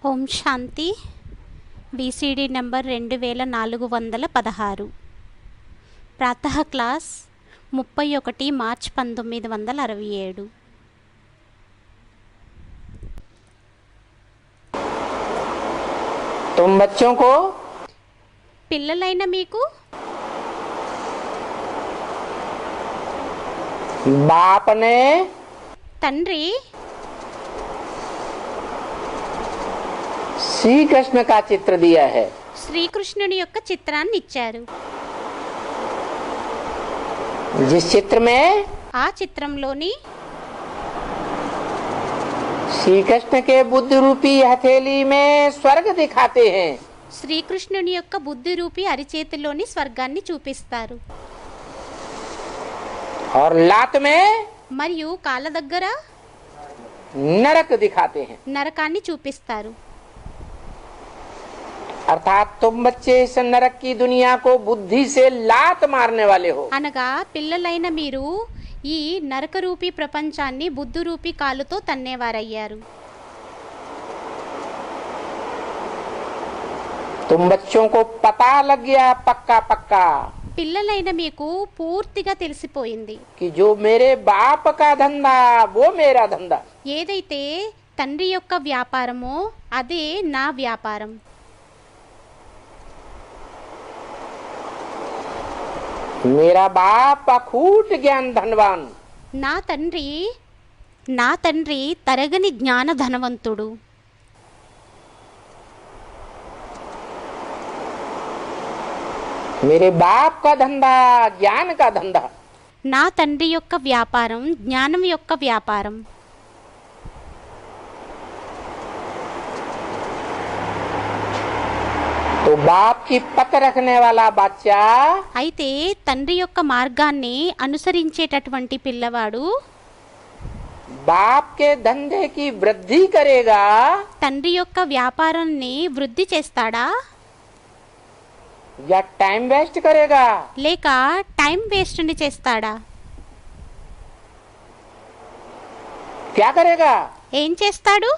ఓం Shanti. VCD number 2416. ప్రాతః class 31 March 1967. तुम बच्चों को పిల్లలైన మీకు बाप ने తండ్రి श्री कृष्ण का चित्र दिया है। శ్రీకృష్ణుని యొక్క చిత్రాన్ని ఇచ్చారు. जिस चित्र में ఆ చిత్రంలోని श्री कृष्ण के बुद्ध रूपी हथेली में स्वर्ग दिखाते हैं, శ్రీకృష్ణుని యొక్క బుద్ధి రూపి అరిచేతిలోని స్వర్గాన్ని చూపిస్తారు. और लात में మరియు కాళ్ళ దగ్గర नरक दिखाते हैं। నరకాన్ని చూపిస్తారు. अर्थात तुम बच्चे इस नरक की दुनिया को बुद्धि से लात मारने वाले हो। అనగా పిల్లలైన మీరు ఈ నరకరూపి ప్రపంచాన్ని బుద్ధురూపి కాలుతో తన్నేవారయ్యారు. तुम बच्चों को पता लग गया पक्का पक्का పిల్లలైన మీకు పూర్తిగా తెలిసిపోయింది कि जो मेरे बाप का धंधा वो मेरा धंधा। ఏదైతే తండ్రి యొక్క వ్యాపారమో అదే నా వ్యాపారం. मेरा बाप अखूट ज्ञान धनवान, నా తండ్రి తరగని జ్ఞాన ధనవంతుడు. मेरे बाप का धंधा ज्ञान का धंधा। నా తండ్రి యొక్క వ్యాపారం జ్ఞానం యొక్క వ్యాపారం. तो बाप की पत रखने वाला बच्चा అయితే తండ్రి యొక్క మార్గాన్ని అనుసరించేటటువంటి పిల్లవాడు बाप के धंधे की वृद्धि करेगा తండ్రి యొక్క వ్యాపారాన్ని వృద్ధి చేస్తాడా या टाइम वेस्ट करेगा? లేక టైం వేస్ట్ని చేస్తాడా? क्या करेगा? ఏం చేస్తాడు?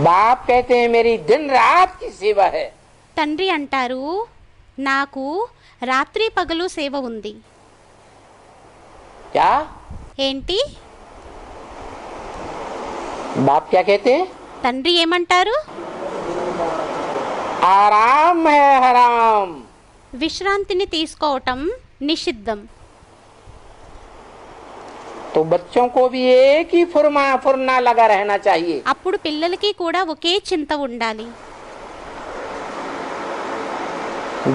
बाप कहते हैं मेरी दिन रात की सेवा है। తండ్రి అంటారు నాకు రాత్రి పగలు సేవ ఉంది. क्या ఏంటి? बाप क्या कहते हैं? తండ్రి ఏమంటారు? आराम है हराम। విశ్రాంతిని తీసుకోవటం నిషిద్ధం. तो बच्चों को भी एक ही फुरना लगा रहना चाहिए। అప్పుడు పిల్లలకి కూడా ఒకే చింత ఉండాలి.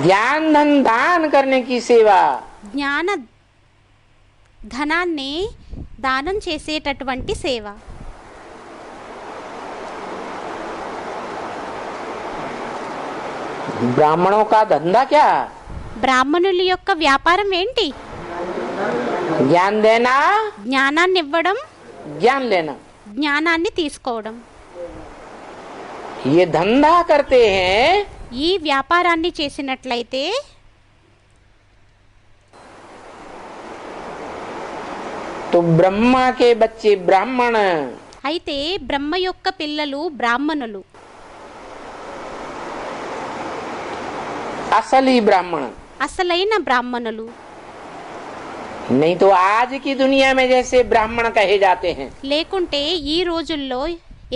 ज्ञान धन दान करने की सेवा, జ్ఞాన ధనాన్ని దానం చేసేటటువంటి సేవ. ब्राह्मणों का धंधा क्या? బ్రాహ్మణుల యొక్క వ్యాపారం ఏంటి? ज्ञान देना, జ్ఞానాన్ని ఇవ్వడం, ज्ञान लेना। జ్ఞానాన్ని తీసుకోవడం. ये धंधा करते हैं ఈ వ్యాపారాన్ని చేసినట్లయితే तो ब्रह्मा के बच्चे ब्राह्मण, అయితే బ్రహ్మ యొక్క పిల్లలు బ్రాహ్మణులు, असली ब्राह्मण। అసలైన బ్రాహ్మణులు. नहीं तो आज की दुनिया में जैसे ब्राह्मण कहे जाते हैं, లేకుంటే ఈ రోజుల్లో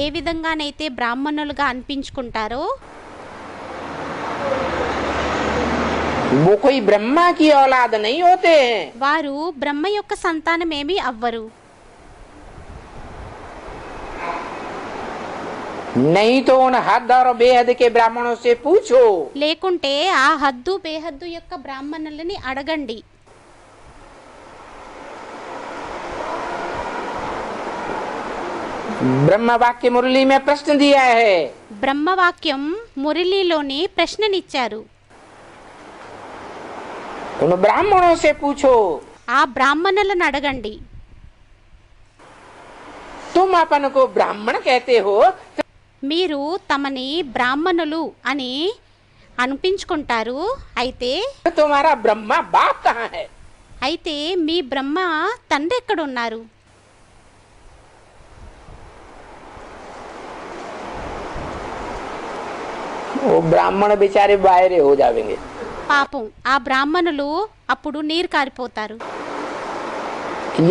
ఏ విధంగానైతే బ్రాహ్మణులుగా అనిపించుకుంటారో वो कोई ब्रह्मा की औलाद नहीं होते हैं। వారు బ్రహ్మ యొక్క సంతానమేమీ అవ్వరు. नहीं तो उन हद और बेहद के ब्राह्मणों से पूछो, లేకుంటే ఆ హద్దు బేహద్దు యొక్క బ్రాహ్మణులని అడగండి. ब्रह्म वाक्य मुरली में प्रश्न दिया है, బ్రహ్మవాక్యం మురళీలోని ప్రశ్ననిచ్చారు. उन ब्राह्मणों से पूछो ఆ బ్రాహ్మణులను అడగండి. तुम अपन को ब्राह्मण कहते हो, మీరు తమని బ్రాహ్మణులు అని అనిపించుకుంటారు. అయితే तुम्हारा ब्रह्मा बाप कहाँ है? అయితే మీ బ్రహ్మ తండ్రి ఎక్కడ ఉన్నారు? वो ब्राह्मण बेचारे बाहरे हो जाएंगे। పాపం ఆ బ్రాహ్మణులు అప్పుడు నీరు కారిపోతారు.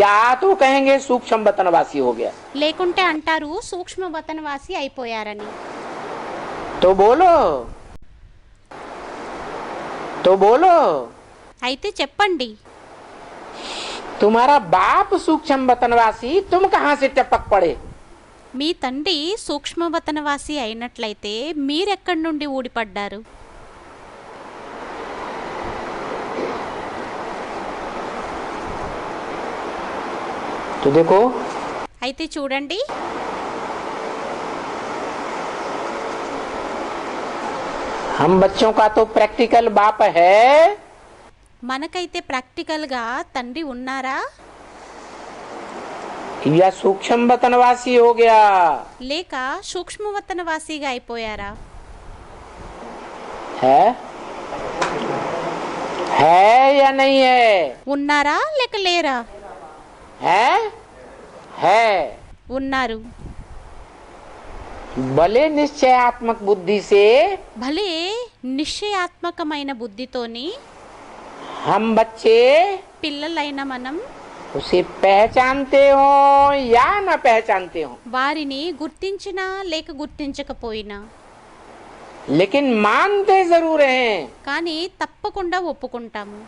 या तो कहेंगे सूक्ष्म वतनवासी हो गया। లేకుంటే అంటారు సూక్ష్మ వతనవాసి అయిపోయారని. तो बोलो, तो बोलो, అయితే చెప్పండి, तुम्हारा बाप सूक्ष्म वतनवासी, तुम कहाँ से टपक पड़े? మీ తండ్రి సూక్ష్మ వతనవాసి అయినట్లయితే మీరెక్కడి నుండి ఊడిపడ్డారు? तो देखो, అయితే చూడండి, हम बच्चों का तो प्रैक्टिकल बाप है, మనకైతే ప్రాక్టికల్గా తండ్రి ఉన్నారా या सूक्ष्म वतनवासी हो गया? లేక సూక్ష్మ వతనవాసిగా అయిపోయారా? है या नहीं है? ఉన్నారా లేక లేరా? है। ఉన్నారు. भले निश्चयात्मक बुद्धि से భలే నిశ్చయాత్మకమైన బుద్ధితోని हम बच्चे పిల్లలైన మనం उसे पहचानते हो या न पहचानते हो, వారిని గుర్తించినా లేక గుర్తించకపోయినా लेकिन मानते जरूर हैं। కానీ తప్పకుండా ఒప్పుకుంటాము.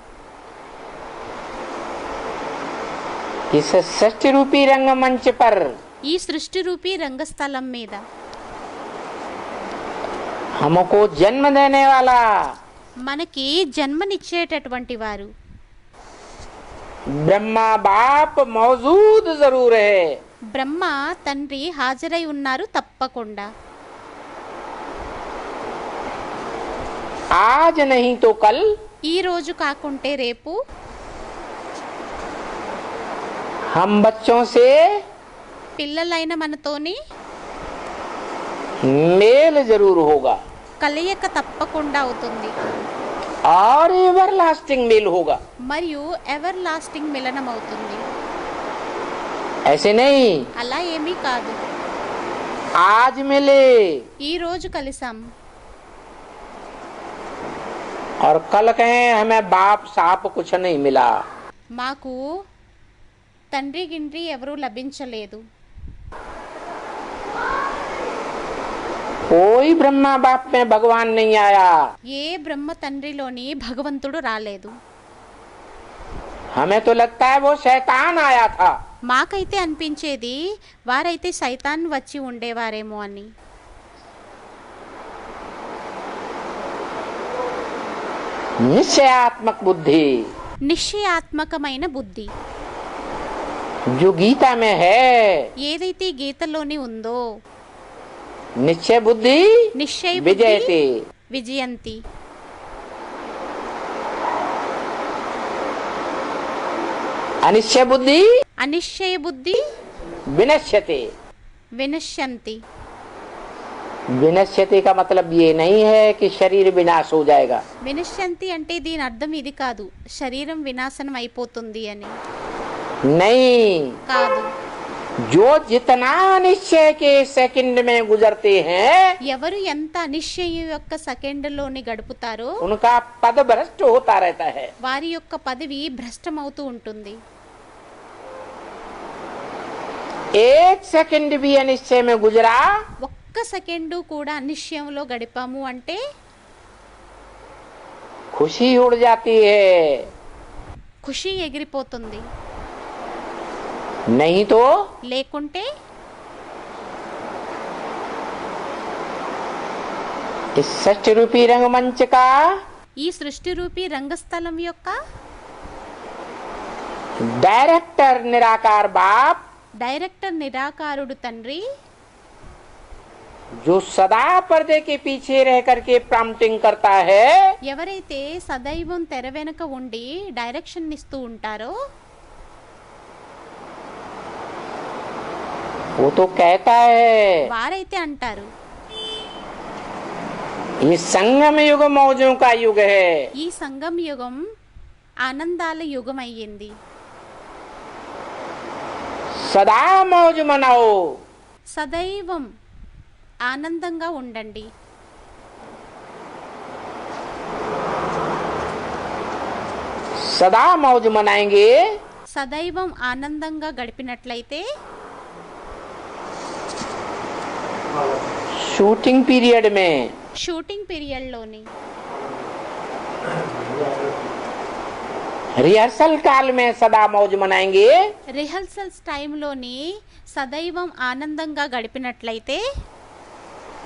इस सृष्टि रूपी रंगमंच पर ఈ సృష్టి రూపీ రంగస్థలం మీద हमको जन्म देने वाला మనకి జన్మనిచ్చేటటువంటి వారు ब्रह्मा बाप मौजूद जरूर है। బ్రహ్మ తండ్రి హాజరై ఉన్నారు తప్పకుండా. आज नहीं तो कल ఈ రోజు కాకుంటే రేపు हम बच्चों से పిల్లలైన మనతోని मेल जरूर होगा కలయిక తప్పకుండా అవుతుంది. और एवर लास्टिंग मेल होगा। మరియు ఎవర్ లాస్టింగ్ మిలనం అవుతుంది. ऐसे नहीं అలా ఏమీ కాదు, आज मिले ఈ రోజు కలిసాం और कल कहें हमें बाप साप कुछ नहीं मिला। మాకు తండ్రి గిండ్రి ఎవరూ లభించలేదు. कोई ब्रह्मा बाप में भगवान नहीं आया। ఏ బ్రహ్మ తండ్రిలోని భగవంతుడు రాలేదు. हमें तो लगता है वो शैतान आया था। మాకైతే అనిపించేది వారైతే సైతాన్ వచ్చి ఉండేవారేమో అని. निश्चयात्मक बुद्धि నిశ్చయాత్మకమైన బుద్ధి जो गीता में है, ఏదైతే గీతలోని ఉందో निश्चय बुद्धि నిశ్చయ బుద్ధి विजयते, విజయంతి, अनिश्चय बुद्धि అనిశ్చయ బుద్ధి विनश्यते। వినశ్యంతి. विनश्यते का मतलब ये नहीं है कि शरीर विनाश हो जाएगा। వినశ్యంతి అంటే దీని అర్థం ఇది కాదు, శరీరం వినాశనం అయిపోతుంది అని नहीं, కాదు. जो जितना निश्चय के सेकंड में गुजरते हैं ఎవరు ఎంత అనిశ్చయం యొక్క సెకండ్లోని గడుపుతారో उनका पद भ्रष्ट होता रहता है। వారి యొక్క పదవి భ్రష్టమవుతూ ఉంటుంది. एक सेकंड भी अनिश्चय में गुजरा ఒక్క సెకండు కూడా అనిశ్చయంలో గడిపాము అంటే खुशी उड़ जाती है। ఖుషి ఎగిరిపోతుంది. नहीं तो లేకుంటే इस सृष्टि रूपी रंगमंच का ఈ సృష్టి రూపీ రంగస్థలం యొక్క डायरेक्टर निराकार बाप, డైరెక్టర్ నిరాకారుడు తండ్రి, जो सदा पर्दे के पीछे रह करके प्रॉम्प्टिंग करता है, ఎవరైతే సదైవం తెర వెనుక ఉండి డైరెక్షన్ ఇస్తూ ఉంటారో वो तो कहता है వారైతే అంటారు ये संगम युग मौजों का युग है। ఈ సంగం యుగం ఆనందాల యుగం అయ్యింది. सदा मौज मनाओ, సదైవం ఆనందంగా ఉండండి. सदा मौज मनाएंगे, సదైవం ఆనందంగా గడిపినట్లయితే शूटिंग पीरियड में షూటింగ్ పీరియడ్లోని रिहर्सल काल में सदा मौज मनाएंगे, రిహర్సల్స్ టైంలోని సదైవం ఆనందంగా గడిపినట్లయితే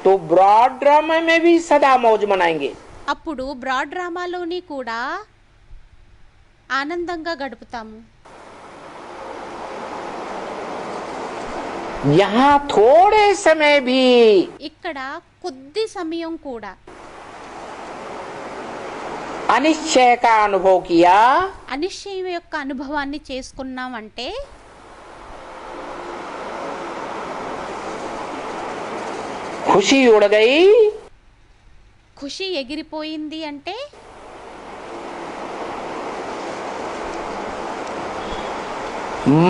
तो ब्रॉड ड्रामा में भी सदा मौज मनाएंगे। అప్పుడు బ్రాడ్ డ్రామాలోని కూడా ఆనందంగా గడుపుతాము. यहाँ थोड़े समय भी ఇక్కడ కొద్ది సమయం కూడా अनिश्चय का अनुभव किया, అనిశ్చయం యొక్క అనుభవాన్ని చేసుకున్నామంటే खुशी उड़ गई, ఖుషి ఎగిరిపోయింది అంటే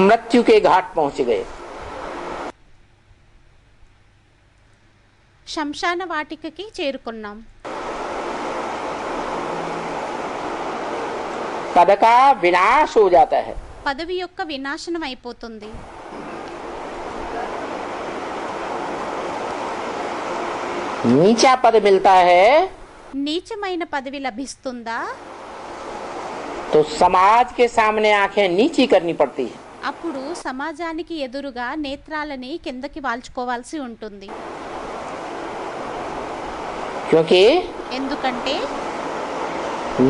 मृत्यु के घाट पहुंच गए। శ్మశాన వాటికకి చేరుకున్నాం. पद का विनाश हो जाता है। పదవి యొక్క వినాశనం అయిపోతుంది. नीचा पद मिलता है నీచమైన పదవి లభిస్తుందా? तो समाज के सामने आंखें नीची करनी पड़ती है। అప్పుడు సమాజానికి ఎదురుగా నేత్రాలని కిందకి వాల్చుకోవాల్సి ఉంటుంది. क्योंकि ఎందుకంటే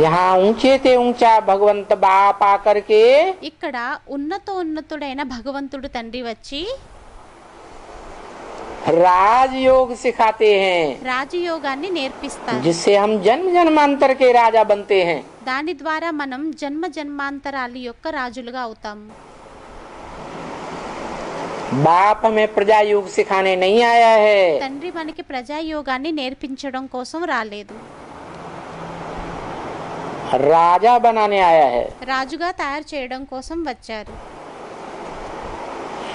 यहाँ ऊंचे ते ऊंचा भगवंत बाप आकर के ఇక్కడ ఉన్నతోన్నతుడైన భగవంతుడు తండ్రి వచ్చి राजयोग सिखाते हैं, రాజయోగాన్ని నేర్పిస్తారు. जिससे हम जन्म जन्मांतर के राजा बनते हैं। దాని ద్వారా మనం జన్మ జన్మాంతరాల యొక్క రాజులుగా అవుతాము. बाप हमें प्रजा योग सिखाने नहीं आया है, తండ్రి మనకి ప్రజాయోగాన్ని నేర్పించడం కోసం రాలేదు, राजा बनाने आया है। రాజుగా తయారు చేయడం కోసం వచ్చారు,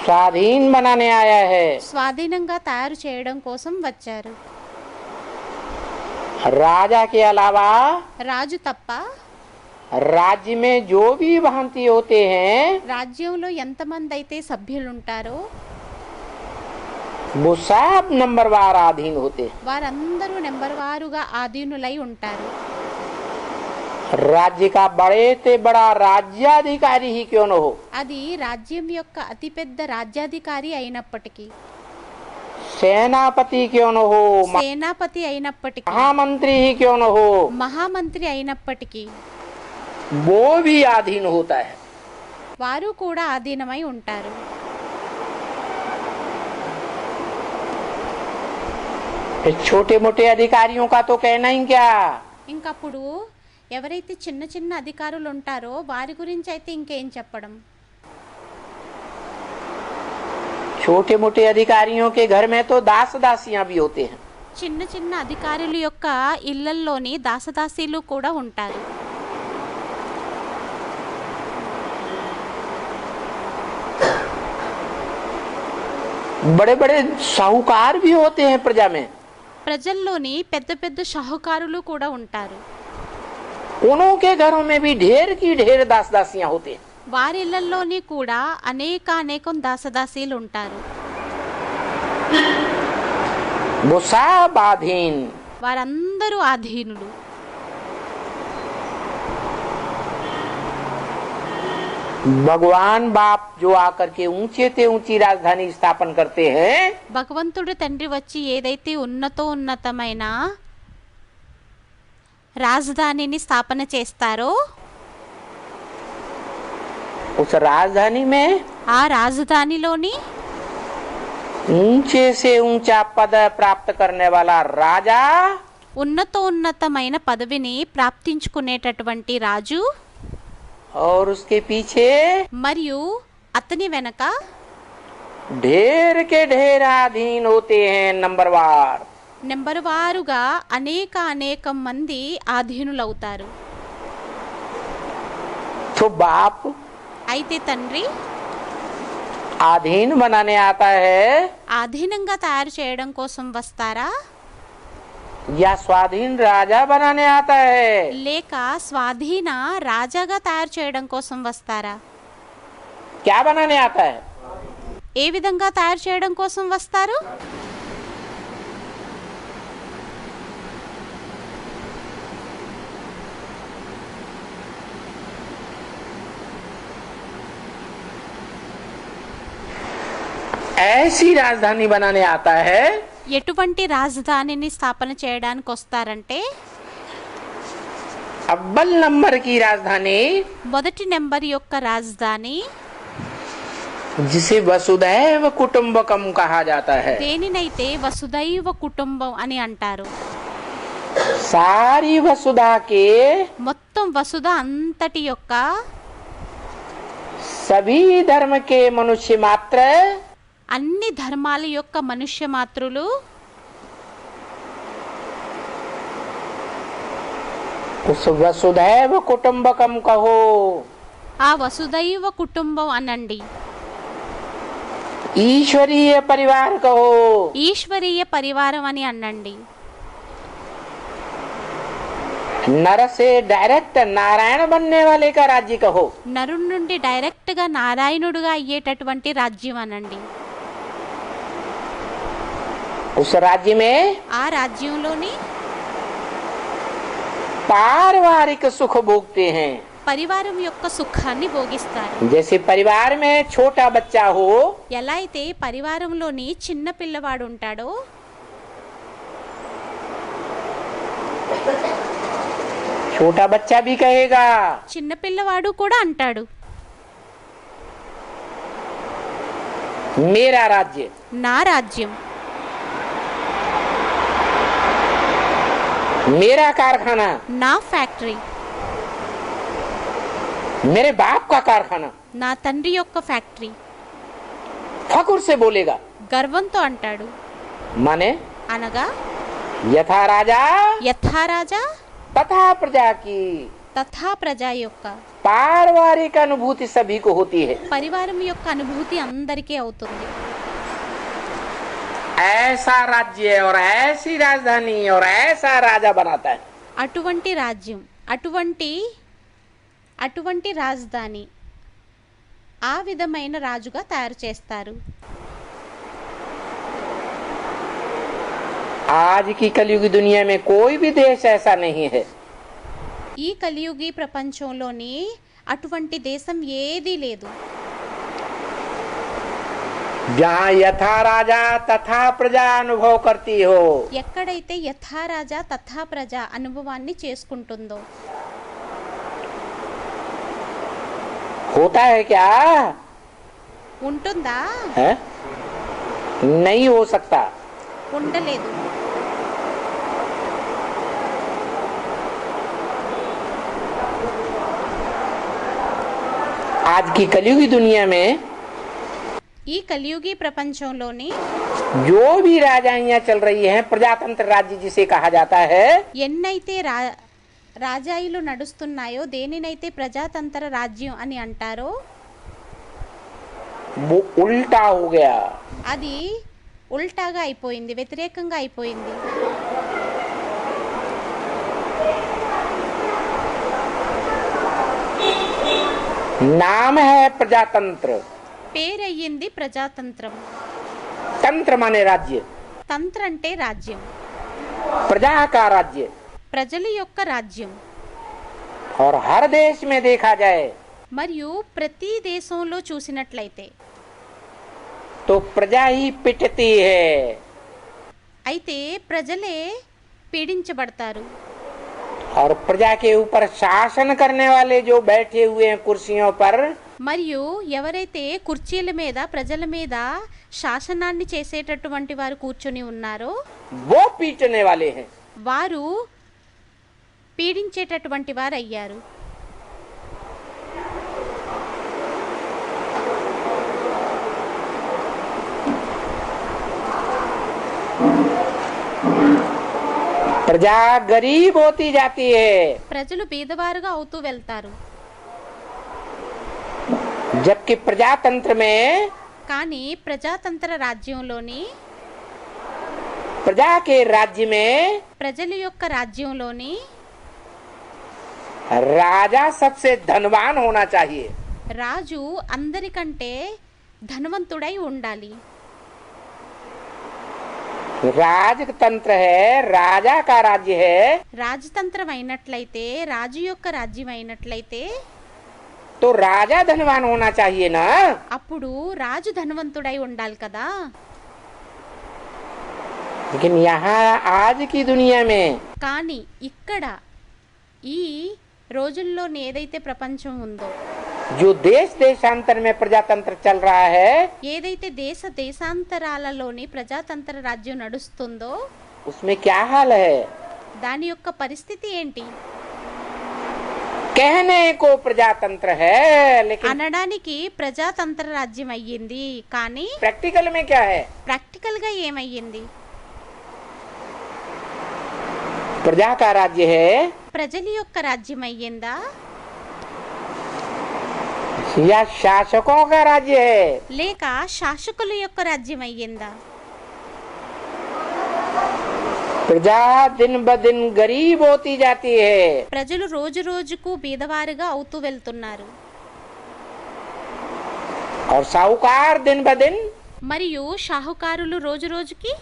स्वाधीन बनाने आया है। స్వాధీనంగా తయారు చేయడం కోసం వచ్చారు. राजा के अलावा రాజు తప్ప राज्य में जो भी भांति होते हैं రాజ్యంలో ఎంతమంది అయితే సభ్యులుంటారో वो सब नंबरवार अधीन होते हैं। వారందరూ నెంబర్ వారుగా ఆధీనులై ఉంటారు. राज्य का बड़े से बड़ा राज्याधिकारी ही क्यों न हो, అది రాజ్యం యొక్క అతిపెద్ద రాజ్యాధికారి అయినప్పటికీ, सेनापति क्यों न हो, సేనాపతి అయినప్పటికీ, महामंत्री ही क्यों न हो, మహామంత్రి అయినప్పటికీ वो भी अधीन होता है। వారు కూడా ఆధీనమై ఉంటారు. छोटे मोटे अधिकारियों का तो कहना ही क्या, ఇంకప్పుడు ఎవరైతే చిన్న చిన్న అధికారులు ఉంటారో వారి గురించి అయితే ఇంకేం చెప్పడం. छोटे मोटे अधिकारियों के घर में तो दास दासियां भी होते हैं। చిన్న చిన్న అధికారుల యొక్క ఇళ్లల్లోని దాసదాసీలు కూడా ఉంటారు. बड़े बड़े साहूकार भी होते हैं प्रजा में, ప్రజల్లోని పెద్ద పెద్ద షాహుకారులు కూడా ఉంటారు. उनके घरों में भी ढेर की ढेर दास दासियां होते हैं। వారి ఇళ్లల్లోని కూడా అనేకం దాసదాసీలు ఉంటారు. वो सब अधीन। వారందరూ ఆధీనులు. भगवान बाप जो आकर के ऊंचे से ऊंची राजधानी स्थापन करते हैं, భగవంతుడు తండ్రి వచ్చి ఏదైతే ఉన్నతమైన రాజధానిని స్థాపన చేస్తారో उस राजधानी में ఆ రాజధానిలోని ऊंचे से ऊंचा पद प्राप्त करने वाला राजा ఉన్నతమైన పదవిని ప్రాప్తించుకునేటటువంటి రాజు और उसके पीछे మరియు అతని వెనక ढेर के ढेर अधीन होते हैं नंबरवार। నెంబర్ వారుగా అనేకం మంది ఆధీనులవుతారు. तो बाप అయితే తండ్రి अधीन बनाने आता है, ఆధీనంగా తయారు చేయడం కోసం వస్తారా? या स्वाधीन राजा बनाने आता है? లేక స్వాధీన రాజాగా తయారు చేయడం కోసం వస్తారా? क्या बनाने आता है? ఏ విధంగా తయారు చేయడం కోసం వస్తారు? ऐसी राजधानी बनाने आता है ఎటువంటి రాజధానిని స్థాపన చేయడానికి వస్తారంటే अव्वल नंबर की राजधानी మొదటి నెంబర్ యొక్క రాజధాని जिसे वसुधैव कुटुंबकम कहा जाता है। దేనినైతే వసుదైవ కుటుంబం అని అంటారు. सारी वसुधा के మొత్తం వసుధ అంతటి యొక్క सभी धर्म के मनुष्य मात्र అన్ని ధర్మాల యొక్క మనుష్య మాత్రులు उस वसुधैव कुटुंबकम कहो, ఆ వసుదైవ కుటుంబం అనండి, ईश्वरीय परिवार कहो, ఈశ్వరీయ పరివారం అని అనండి. नर से डायरेक्ट नारायण बनने वाले का राज्य कहो, నరుడి నుండి డైరెక్ట్ గా నారాయణుడుగా అయ్యేటటువంటి రాజ్యం అనండి. उस राज्य में ఆ రాజ్యంలోని पारिवारिक सुख भोगते हैं। పరివారం యొక్క సుఖాన్ని భోగిస్తారు. जैसे परिवार में छोटा बच्चा हो, ఎలా అయితే పరివారంలోని చిన్న పిల్లవాడు ఉంటాడో छोटा बच्चा भी कहेगा చిన్న పిల్లవాడు కూడా అంటాడు, मेरा राज्य, నా రాజ్యం, मेरा कारखाना, నా ఫ్యాక్టరీ, मेरे बाप का कारखाना। నా తండ్రి యొక్క ఫ్యాక్టరీ फकुर से बोलेगा, గర్వంతో అంటాడు. माने అనగా यथा राजा యథారాజా तथा प्रजा की తథా ప్రజ యొక్క पारिवारिक अनुभूति सभी को होती है। పరివారం యొక్క అనుభూతి అందరికీ అవుతుంది. ऐसा राज्य और ऐसी राजधानी और ऐसा राजा बनाता है। అటువంటి రాజ్యం, అటువంటి రాజధాని, ఆ విధమైన రాజుగా తయారు చేస్తారు. आज की कलयुगी दुनिया में कोई भी देश ऐसा नहीं है। ఈ కలియుగి ప్రపంచంలోని అటువంటి దేశం ఏదీ లేదు. जहाँ यथा राजा तथा प्रजा अनुभव करती हो, ఎక్కడైతే యథారాజా తథా ప్రజ అనుభవాన్ని చేసుకుంటుందో. होता है क्या? ఉంటుందా? है? नहीं हो सकता। ఉండలేదు. आज की कलयुगी दुनिया में ఈ కలియుగి ప్రపంచంలోని जो भी राजाइयाँ चल रही हैं, प्रजातंत्र राज्य जिसे कहा जाता है, ఎన్నైతే రాజాయిలు నడుస్తున్నాయో, దేనినైతే ప్రజాతంత్ర రాజ్యం అని అంటారో, वो उल्टा हो गया। అది ఉల్టాగా అయిపోయింది, వ్యతిరేకంగా అయిపోయింది. नाम है प्रजातंत्र, పేరయ్యింది ప్రజాతంత్రం. तंत्र माने राज्य, తంత్ర అంటే రాజ్యం, प्रजा का राज्य। ప్రజల యొక్క రాజ్యం. और हर देश में देखा जाए మరియు ప్రతి దేశంలో చూసినట్లయితే तो प्रजा ही पिटती है। అయితే ప్రజలే పీడించబడతారు. और प्रजा के ऊपर शासन करने वाले जो बैठे हुए हैं कुर्सियों पर, మరియు ఎవరైతే కుర్చీల మీద ప్రజల మీద శాసనాన్ని చేసేటటువంటి వారు కూర్చొని ఉన్నారో वो पीटने वाले हैं। వారు పీడించేటటువంటి వారు అయ్యారు. प्रजा गरीब होती जाती है, ప్రజలు బీదవారుగా అవుతూ వెళ్తారు. जबकि प्रजातंत्र में కానీ ప్రజాతంత్ర రాజ్యంలోని प्रजा के राज्य में ప్రజల యొక్క రాజ్యంలోని राजा सबसे धनवान होना चाहिए। రాజు అందరికంటే ధనవంతుడై ఉండాలి। राजतंत्र है, राजा का राज्य है, రాజతంత్రం అయినట్లయితే రాజు యొక్క రాజ్యం అయినట్లయితే तो राजा धनवान होना चाहिए ना। అప్పుడు రాజు ధనవంతుడై ఉండాలి కదా। लेकिन यहाँ आज की दुनिया में కానీ ఇక్కడ ఈ రోజుల్లో ఏదైతే ప్రపంచం ఉందో, जो देश देशांतर में प्रजातंत्र चल रहा है, ఏదైతే దేశ దేశాంతరాలలోని ప్రజాతంత్ర రాజ్యం నడుస్తుందో उसमें क्या हाल है? దాని యొక్క పరిస్థితి ఏంటి? कहने को प्रजातंत्र है, लेकिन అనడానికి ప్రజాతంత్ర రాజ్యం అయ్యింది, కానీ प्रैक्टिकल में क्या है? ప్రాక్టికల్ గా ఏమయ్యింది? प्रजा का राज्य है ప్రజల యొక్క రాజ్యం అయ్యిందా, या शासकों का राज्य है? లేక శాసకుల యొక్క రాజ్యం అయ్యిందా? प्रजा दिन ब दिन गरीब होती जाती है, ప్రజలు రోజు రోజుకు బీదవారుగా అవుతూ వెళ్తున్నారు, और साहूकार दिन ब दिन మరియు షాహుకారులు రోజు రోజుకి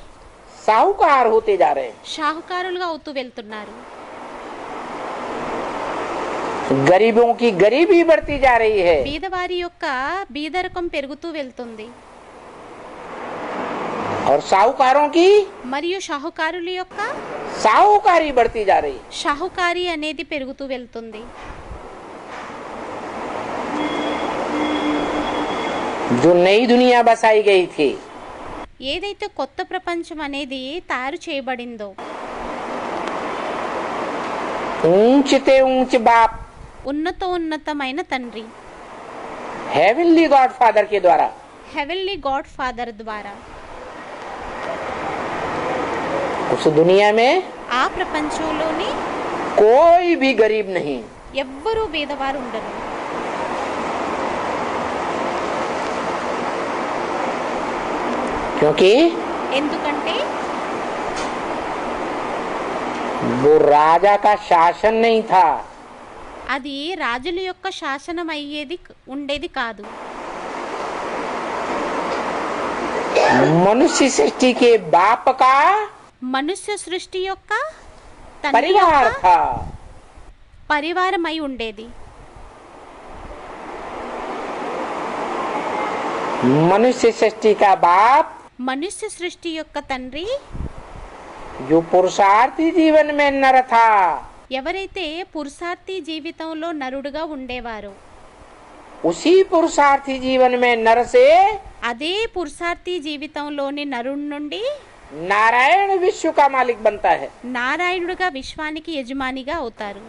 साहूकार होते जा रहे हैं। షాహుకారులుగా అవుతూ వెళ్తున్నారు। गरीबों की गरीबी बढ़ती जा रही है, బీదవారి యొక్క బీదరికం పెరుగుతూ వెళ్తుంది, और साहूकारों की మరియు షాహుకారుల యొక్క साहूकारी बढ़ती जा रही है। షాహుకారి అనేది పెరుగుతూ వెళ్తుంది। जो नई दुनिया बसाई गई थी, ఏదైతే కొత్త ప్రపంచం అనేది తయారు చేయబడిందో, ऊंचते ऊंच बाप ఉన్నతమైన తండ్రి हेवनली गॉड फादर के द्वारा హెవెన్లీ గాడ్ ఫాదర్ ద్వారా उस दुनिया में ఆ ప్రపంచంలోని कोई भी गरीब नहीं, ఎవ్వరూ బీదవారు ఉండరు। क्योंकि ఎందుకంటే वो राजा का शासन नहीं था, అది రాజుల యొక్క శాసనం ఉండేది కాదు, मनुष्य सृष्टि के बाप का మనుష్య సృష్టి యొక్క తండ్రి परिवार యొక్క था। పరివారమై ఉండేది। मनुष्य सृष्टि का बाप మనుష్య సృష్టి యొక్క తండ్రి जो पुरुषार्थी जीवन में नर था, ఎవరైతే పురుషార్థి జీవితంలో నరుడుగా ఉండేవారో, उसी पुरुषार्थी जीवन में नर से అదే పురుషార్థి జీవితంలోని నరుడి నుండి नारायण विश्व का मालिक बनता है। నారాయణుడుగా విశ్వానికి యజమానిగా అవుతారు।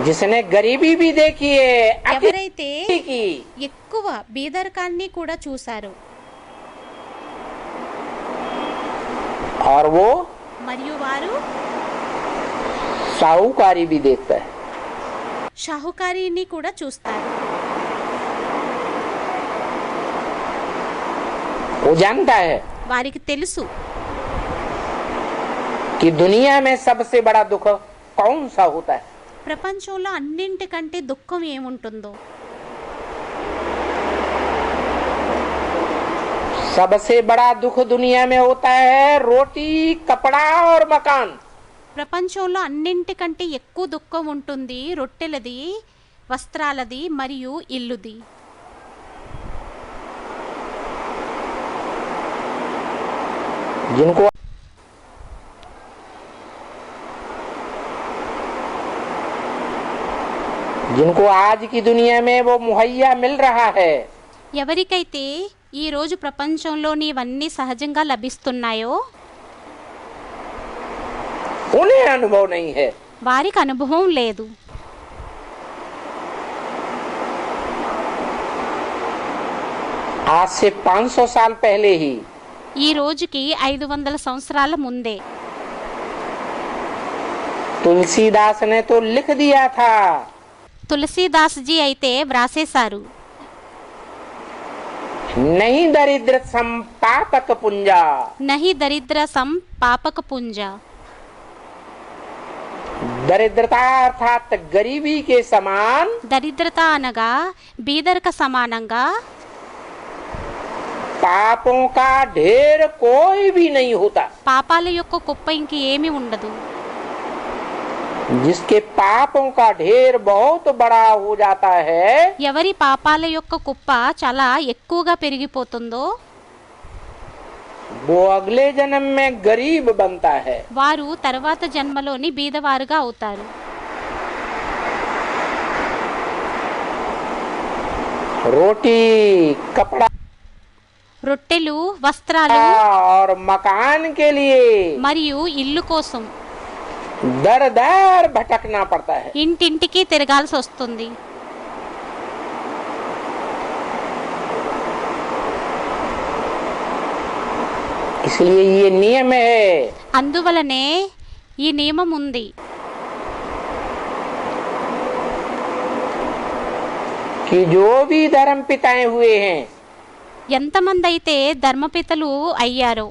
जिसने गरीबी भी देखी है, ఎవరైతే अकेली की, ఎక్కువ బీదరికాన్ని కూడా చూశారు, और वो మరియు వారు साहूकारी भी देखता है। షాహుకారిని కూడా చూస్తారు। वो जानता है వారికి తెలుసు कि दुनिया में सबसे बड़ा दुख कौन सा होता है। ప్రపంచంలో అన్నింటికంటే దుఃఖం ఏముంటుందో, सबसे बड़ा दुख दुनिया में होता है रोटी, कपड़ा और मकान। ప్రపంచంలో అన్నింటికంటే ఎక్కువ దుఃఖం ఉంటుంది రొట్టెలది, వస్త్రాలది మరియు ఇల్లుది। जिनको जिनको आज की दुनिया में वो मुहैया मिल रहा है, ఎవరికైతే ఈ రోజు ప్రపంచంలోని ఇవన్నీ సహజంగా లభిస్తున్నాయో उन्हें अनुभव नहीं है। వారికి అనుభవం లేదు। आज से 500 साल पहले ही ఈ రోజుకి 500 సంవత్సరాల ముందే तुलसीदास ने तो लिख दिया था, తులసీదాస్ జీ అయితే వ్రాసేశారు, नहीं दरिद्र संपापक पुंजा। నహి దరిద్ర సం పాపక పుంజ. दरिद्रता अर्थात गरीबी के समान దరిద్రత అనగా బీదరిక సమానంగా पापों का ढेर कोई भी नहीं होता। పాపాల యొక్క కుప్ప ఇంక ఏమీ ఉండదు. जिसके पापों का ढेर बहुत बड़ा हो जाता है, ఎవరి పాపాల యొక్క కుప్ప చాలా ఎక్కువగా పెరిగిపోతుందో वो अगले जन्म में गरीब बनता है। వారు తర్వాత జన్మలోని బీదవారుగా అవుతారు. रोटी, कपड़ा రొట్టెలు, వస్త్రాలు और मकान के लिए మరియు ఇల్లు కోసం दर दर भटकना पड़ता है। ఇంటింటికి తిరగాల్సి వస్తుంది. इसलिए ये नियम है అందువలనే ఈ నియమం ఉంది. कि जो भी धर्म पिताएं हुए हैं, ఎంతమంది అయితే ధర్మపితలు అయ్యారో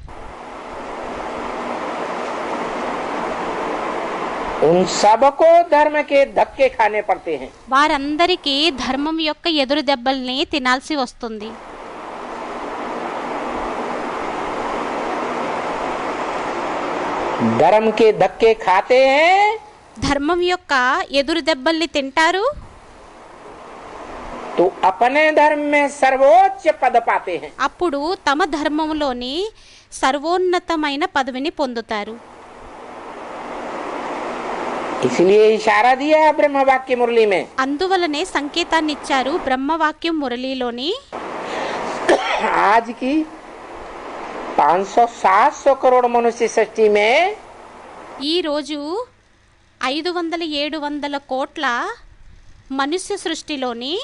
उन सबको धर्म के धक्के खाने पड़ते हैं। వారందరికీ ధర్మం యొక్క ఎదురు దెబ్బల్ని తినాల్సి వస్తుంది. धर्म के धक्के खाते हैं ధర్మం యొక్క ఎదురు దెబ్బల్ని తింటారు, तो अपने धर्म में सर्वोच्च पद पाते हैं। అప్పుడు తమ ధర్మంలోని సర్వోన్నతమైన పదవిని పొందుతారు. इसलिए इशारा दिया है ब्रह्म वाक्य मुरली में। అందువలనే సంకేతాన్ని ఇచ్చారు బ్రహ్మవాక్యం మురళిలోని. आज की 500-700 करोड़ मनुष्य सृष्टि में ఈ రోజు 500-700 కోట్ల మనుష్య సృష్టిలోని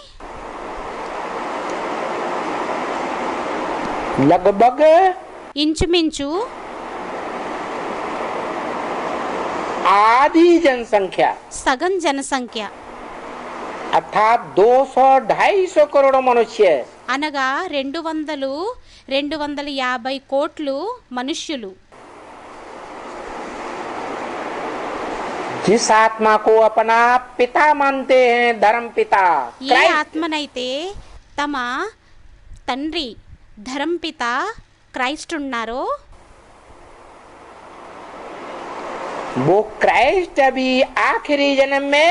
लगभग ఇంచుమించు आधी जनसंख्या సగం జనసంఖ్య अर्थात 200-250 करोड़ मनुष्य అనగా 200-250 కోట్లు మనుష్యులు जिस आत्मा को अपना पिता मानते हैं, धर्म पिता ఏ क्राइस्ट, ఆత్మనైతే తమ తండ్రి ధరంపిత క్రైస్ట్ ఉన్నారో वो क्राइस्ट अभी आखिरी जन्म में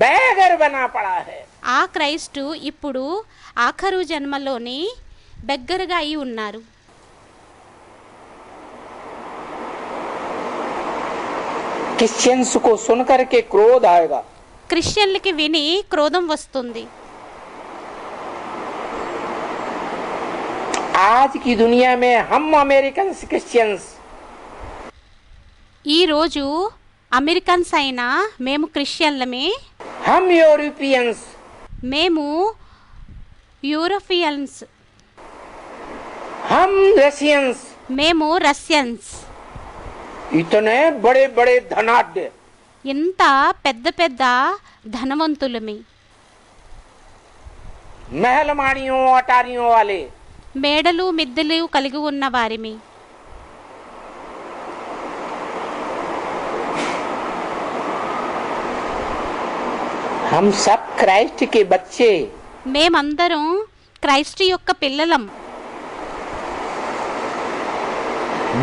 बैगर बना पड़ा है। ఆ క్రైస్టు ఇప్పుడు ఆఖరు జన్మలోని బెగ్గరగా అయి ఉన్నారు. क्रिश्चियंस को सुनकर के क्रोध आएगा। క్రిస్టియన్లకి విని క్రోధం వస్తుంది. आज की दुनिया में हम अमेरिकन क्रिश्चियंस ఈ రోజు అమెరికన్స్ అయినా మేము క్రిస్టియన్లమే, हम यूरोपियंस మేము యూరోపియన్స్, हम रशियंस మేము రష్యన్స్, इतने बड़े बड़े धनाढ्य ఇంత పెద్ద పెద్ద ధనవంతులమే, महलमाड़ियों अटारियों वाले మేడలు మిద్దెలు కలిగి ఉన్న వారిమి, हम सब क्राइस्ट के बच्चे, మేమందరం క్రైస్ట్ యొక్క పిల్లలం.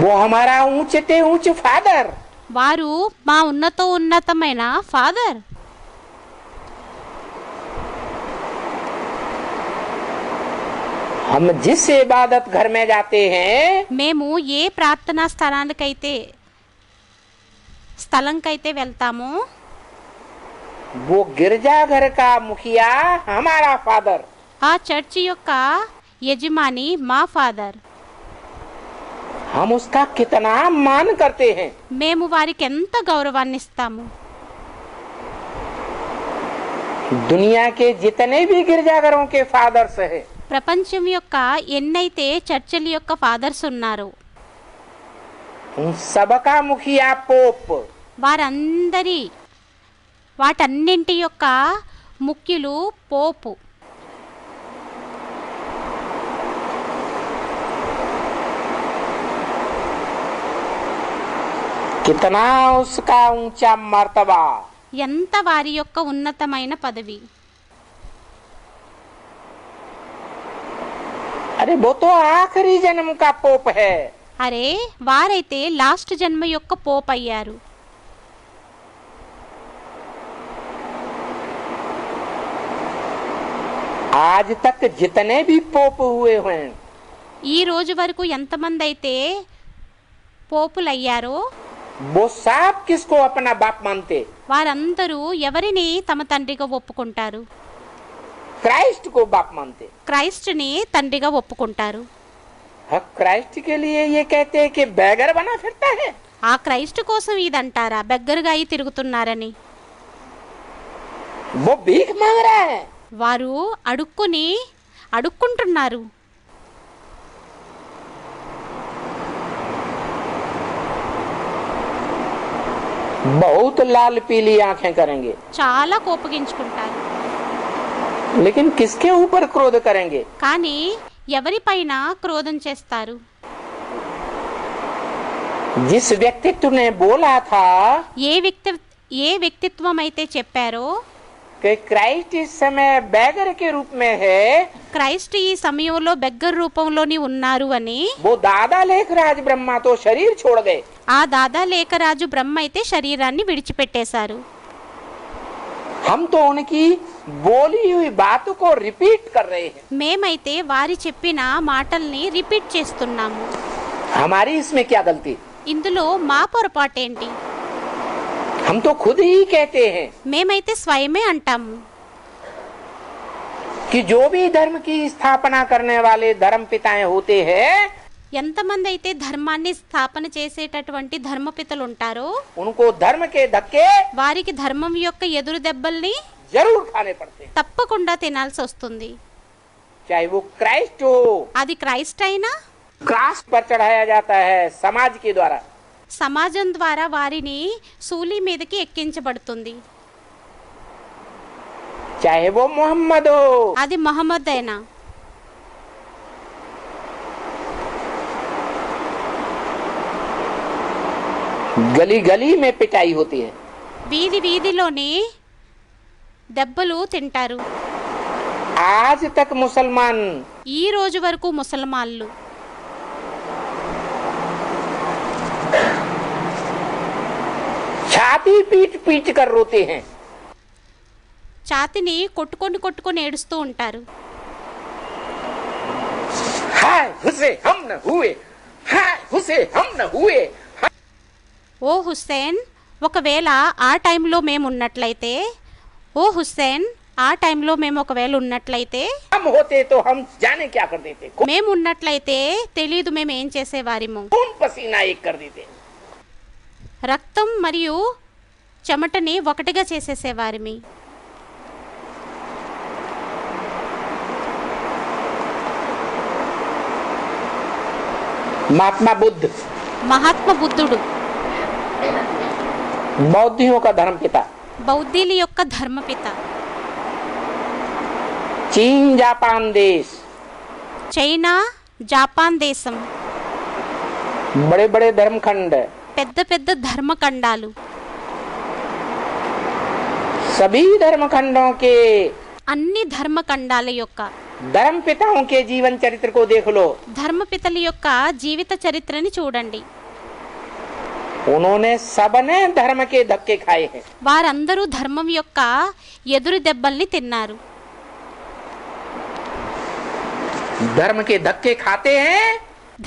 वो हमारा ऊंचते ऊंच फादर, వారు మా ఉన్నతమైన ఫాదర్. हम जिस इबादत घर में जाते हैं మేము ఏ ప్రార్థనా స్థలంకైతే వెళ్తామో वो गिरजाघर का मुखिया हमारा फादर। ఆ చర్చి యొక్క యజమాని మా ఫాదర్. हम उसका कितना मान करते हैं। మేము వారికి ఎంత గౌరవాన్ని ఇస్తాము. दुनिया के जितने भी गिरजाघरों के फादर्स हैं, ప్రపంచం యొక్క ఎన్నైతే చర్చిల యొక్క ఫాదర్స్ ఉన్నారో उन सबका मुखिया पोप వాటన్నింటి యొక్క ముఖ్యులు పోపు. कितना उसका ऊंचा मर्तबा। ఎంత వారి యొక్క ఉన్నతమైన పదవి. अरे वो तो आखिरी जन्म का पोप है। అరే వారైతే లాస్ట్ జన్మ యొక్క పోప్ అయ్యారు. आज तक जितने भी पोप हुए हैं ఈ రోజు వరకు ఎంతమంది అయితే పోపులయ్యారో वो सब किसको अपना बाप मानते? వారందరూ ఎవరిని తమ తండ్రిగా ఒప్పుకుంటారు? क्राइस्ट को बाप मानते। క్రైస్ట్ని తండ్రిగా ఒప్పుకుంటారు. हाँ, क्राइस्ट के लिए ये कहते हैं कि बैगर बना फिरता है। ఆ క్రైస్ట్ కోసం ఇదంటారా బెగ్గరగా అయి తిరుగుతున్నారని? वो भीख मांग रहा है। వారు అడుక్కుంటున్నారు. बहुत लाल पीली आंखें करेंगे, చాలా కోపగించుకుంటారు. लेकिन किसके ऊपर क्रोध करेंगे? కానీ ఎవరిపైన క్రోధం చేస్తారు? जिस व्यक्तित्व ने बोला था ఏ వ్యక్తిత్వం అయితే చెప్పారో कि क्राइस्ट इस समय बैगर के रूप में है, క్రైస్ట్ ఈ సమయంలో బెగ్గర్ రూపంలోని ఉన్నారు అని, वो दादा लेखराज ब्रह्मा तो शरीर छोड़ गए। ఆ దాదా లేఖరాజు బ్రహ్మ అయితే శరీరాన్ని విడిచిపెట్టేశారు. हम तो उनकी बोली हुई बातों को रिपीट कर रहे हैं। మేమైతే వారి చెప్పిన మాటల్ని రిపీట్ చేస్తున్నాము. हमारी इसमें क्या गलती? ఇందులో మా పొరపాటేంటి? हम तो खुद ही कहते हैं మేమైతే స్వయమే అంటాము कि जो भी धर्म की स्थापना करने वाले धर्म पिताएं होते हैं, ఎంతమంది అయితే ధర్మాన్ని స్థాపన చేసేటటువంటి ధర్మపితలు ఉంటారో उनको धर्म के धक्के వారికి ధర్మం యొక్క ఎదురు దెబ్బల్ని जरूर खाने पड़ते हैं, తప్పకుండా తినాల్సి వస్తుంది. चाहे वो क्राइस्ट हो। అది క్రైస్ట్ అయినా क्रास पर चढ़ाया जाता है समाज के द्वारा, సమాజం ద్వారా వారిని సూలి మీదకి ఎక్కించబడుతుంది. चाहे वो मोहम्मद हो। అది మహమ్మద్ అయినా. गली गली में पिटाई होती है। వీధి వీధిలోని దెబ్బలు తింటారు. आज तक मुसलमान ఈ రోజు వరకు ముసల్మాన్లు छाती पीट पीट कर रोते हैं। ఛాతిని కొట్టుకొని ఏడుస్తూ ఉంటారు. हाय हुसे हम न हुए, हाय हुसे हम न हुए। ఓ హుస్సేన్, ఒకవేళ ఆ టైంలో మేము ఉన్నట్లయితే, ఓ హుస్సేన్ ఆ టైంలో మేము ఒకవేళ ఉన్నట్లయితే, हम होते तो हम जाने क्या कर देते, మేము ఉన్నట్లయితే తెలీదు మేము ఏం చేసేవారిమో. खून पसीना एक कर देते। రక్తం మరియు చెమటని ఒకటిగా చేసేసేవారిమి. महात्मा बुद्ध మహాత్మ బుద్ధుడు बौद्धियों का धर्म पिता, బౌద్ధీల యొక్క ధర్మపిత. चीन जापान देश చైనా, జపాన్ దేశం बड़े बड़े धर्मखंड, పెద్ద పెద్ద ధర్మఖండాలు. सभी धर्मखंडों के అన్ని ధర్మఖండాల యొక్క धर्म पिताओं के जीवन चरित्र को देख लो। ధర్మపితల యొక్క జీవిత చరిత్రని చూడండి. उन्होंने सबने धर्म के धक्के खाए हैं। వారందరూ ధర్మం యొక్క ఎదురు దెబ్బల్ని తిన్నారు. धर्म के धक्के खाते हैं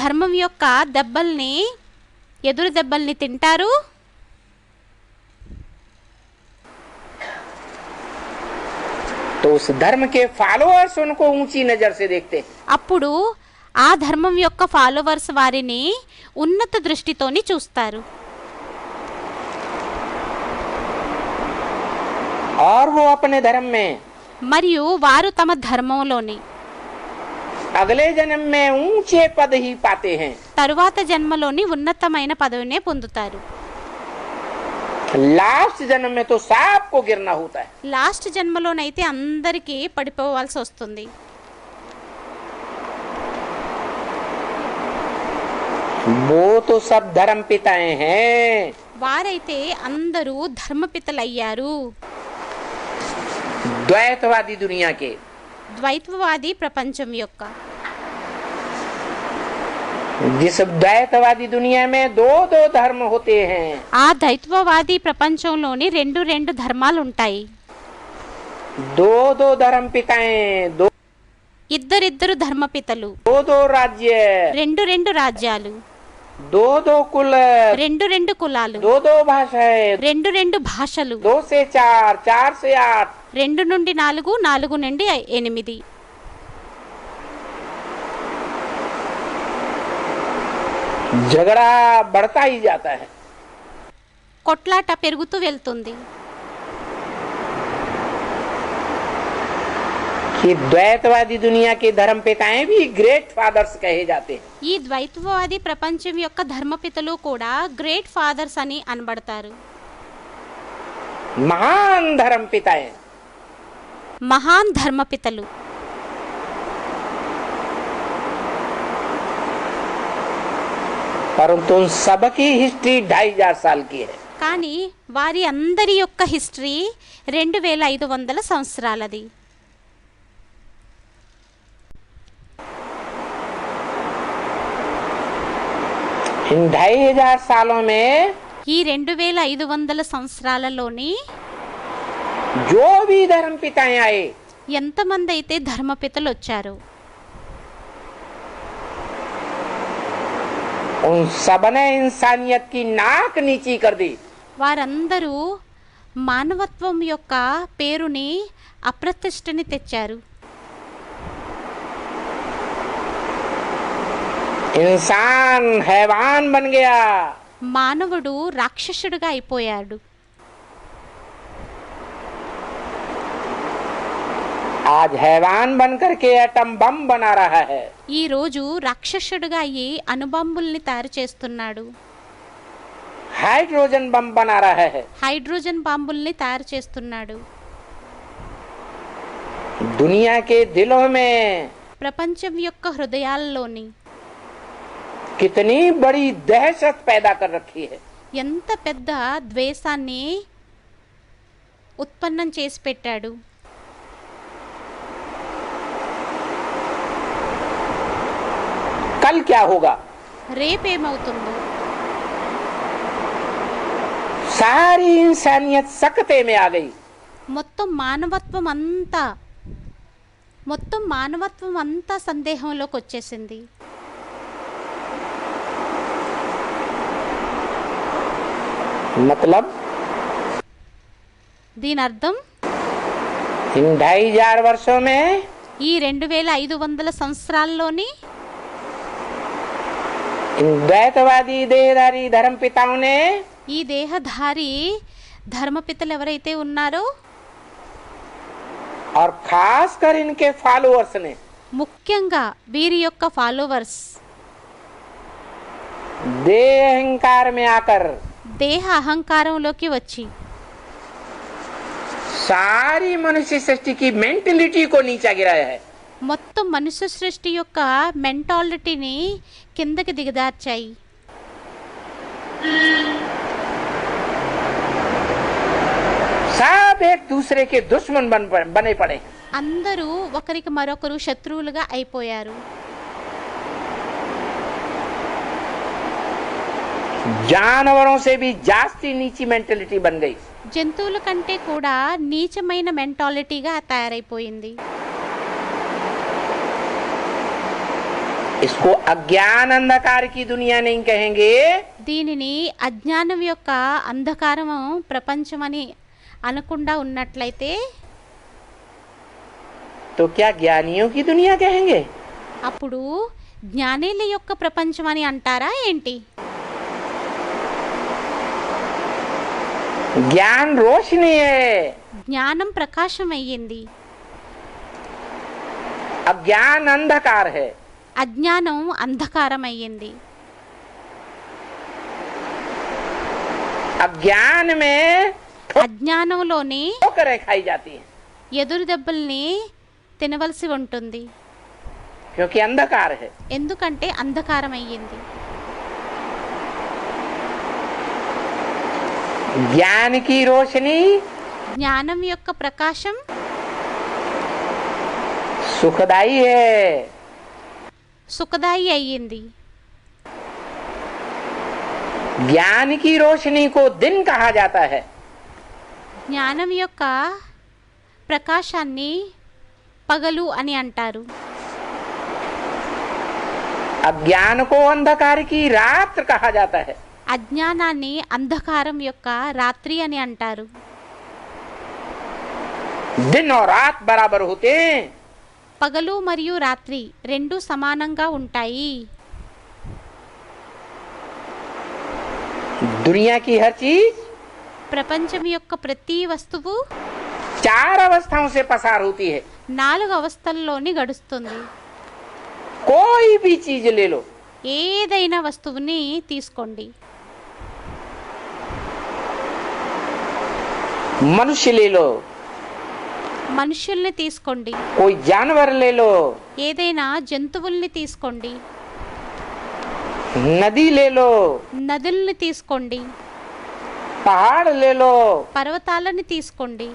ధర్మం యొక్క దెబ్బల్ని ఎదురు దెబ్బల్ని తింటారు. तो उस धर्म के फॉलोअर्स उनको ऊंची नजर से देखते हैं। అప్పుడు ఆ ధర్మం యొక్క ఫాలోవర్స్ వారిని ఉన్నత దృష్టితోని చూస్తారు. और वो अपने धर्म में మరియు వారు తమ ధర్మంలోని अगले जन्म में ऊंचे पद ही पाते हैं। తరువాత జన్మలోని ఉన్నతమైన పదవినే పొందుతారు. लास्ट जन्म में तो सबको गिरना होता है। లాస్ట్ జన్మలోనైతే అందరికీ పడిపోవాల్సి వస్తుంది. वो तो सब धर्म पिताएं हैं। వారైతే అందరూ ధర్మపితలయ్యారు. द्वैतवादी दुनिया के। ద్వైతవాది ప్రపంచం యొక్క जिस द्वैतवादी दुनिया में दो दो धर्म होते हैं, ఆ ద్వైతవాది ప్రపంచంలోని రెండు రెండు ధర్మాలు ఉంటాయి. दो दो धर्म पिताएं, दो ఇద్దరిద్దరు ధర్మపితలు, दो दो राज्य, రెండు రెండు రాజ్యాలు, दो दो कुल, రెండు రెండు కులాలు, दो दो भाषाएं, రెండు రెండు భాషలు, 2 से 4, 4 से 8, 2 నుండి 4, 4 నుండి 8. झगड़ा बढ़ता ही जाता है। కొట్లాట పెరుగుతూ వెళ్తుంది. कि द्वैतवादी दुनिया के धर्म पिताएं भी ग्रेट फादर्स कहे जाते हैं। ఈ ద్వైతవాది ప్రపంచం యొక్క ధర్మపితలు కూడా గ్రేట్ ఫాదర్స్ అని అనబడతారు. महान धर्म पिताएं, మహాన్ ధర్మపితలు. परंतु उन सबकी हिस्ट्री 2500 साल की है। కానీ వారి అందరి యొక్క హిస్టరీ 2500 సంవత్సరాలది. इन 2500 सालों में ఈ 2500 సంవత్సరాలలోని जो भी धर्म पिताएं आए, ఎంతమంది అయితే ధర్మపితలు వచ్చారు, उन सबने इंसानियत की नाक नीची कर दी। వారందరూ మానవత్వం యొక్క పేరుని అప్రతిష్టని తెచ్చారు. इंसान हैवान बन गया। మానవుడు రాక్షసుడిగా అయిపోయాడు. आज हैवान बन करके एटम बम बना रहा है। ఈ రోజు రాక్షసుడిగా అయ్యి అణుబాంబుల్ని తయారు చేస్తున్నాడు. हाइड्रोजन बम बना रहा है। హైడ్రోజన్ బాంబుల్ని తయారు చేస్తున్నాడు. दुनिया के दिलों में ప్రపంచం యొక్క హృదయాల్లోని कितनी बड़ी दहशत पैदा कर रखी है। ఎంత పెద్ద ద్వేషాన్ని ఉత్పన్నం చేసి పెట్టాడు. कल क्या होगा? రేపేమవుతుందో? सारी इंसानियत सकते में आ गई। మొత్తం మానవత్వం అంతా సందేహంలోకి వచ్చేసింది. मतलब దీని అర్థం इन 2500 वर्षों में ఈ 2500 సంవత్సరాల్లోని इन द्वैतवादी देहधारी धर्म पिताओं ने ఈ దేహధారి ధర్మపితలు ఎవరైతే ఉన్నారో, और खासकर इनके फॉलोअर्स ने ముఖ్యంగా వీరి యొక్క ఫాలోవర్స్ देह अहंकार में आकर దేహ అహంకారంలోకి వచ్చి सारी मनुष्य सृष्टि की मेंटलिटी को नीचा गिराया है। మొత్తం మనుష్య సృష్టి యొక్క మెంటాలిటీని కిందకి దిగదార్చాయి. सब एक दूसरे के दुश्मन बने पड़े। అందరూ ఒకరికి మరొకరు శత్రువులుగా అయిపోయారు. जानवरों से भी जास्ती नीची मेंटलिटी बन गई। జంతువుల కంటే కూడా నీచమైన మెంటాలిటీగా తయారైపోయింది. इसको अज्ञान अंधकार की दुनिया नहीं कहेंगे, దీనిని అజ్ఞానం యొక్క అంధకారం ప్రపంచం అని అనకుండా ఉన్నట్లయితే तो क्या ज्ञानियों की दुनिया कहेंगे? అప్పుడు జ్ఞానేల యొక్క ప్రపంచం అని అంటారా ఏంటి? ज्ञान रोशनी है, జ్ఞానం ప్రకాశం అయ్యింది, अज्ञान अंधकार है। అజ్ఞానం అంధకారం అయ్యింది. अज्ञान में అజ్ఞానంలోని ठोकरें खाई जाती हैं ఎదురు దెబ్బల్ని తినవలసి ఉంటుంది. क्योंकि अंधकार है। ఎందుకంటే అంధకారం అయ్యింది. ज्ञान की रोशनी జ్ఞానం యొక్క ప్రకాశం सुखदाई है। సుఖదాయి అయ్యింది। ज्ञान की रोशनी को दिन कहा जाता है। జ్ఞానం యొక్క ప్రకాశాన్ని పగలు అని అంటారు। अज्ञान को अंधकार की रात कहा जाता है। అజ్ఞానాన్ని అంధకారం యొక్క రాత్రి అని అంటారు। दिन और रात बराबर होते हैं। పగలు మరియు రాత్రి రెండు సమానంగా ఉంటాయి। दुनिया की हर चीज ప్రపంచం యొక్క ప్రతి వస్తువు 4 अवस्थाओं से पसार होती है। 4 అవస్థల్లోని గడుస్తుంది। कोई भी चीज ले लो, ఏదైనా వస్తువుని తీసుకోండి। मनुष्य ले लो, మనుషుల్ని తీసుకోండి। कोई जानवर ले लो, ఏదైనా జంతువుల్ని తీసుకోండి। नदी ले लो, నదుల్ని తీసుకోండి। पहाड़ ले लो, పర్వతాలని తీసుకోండి।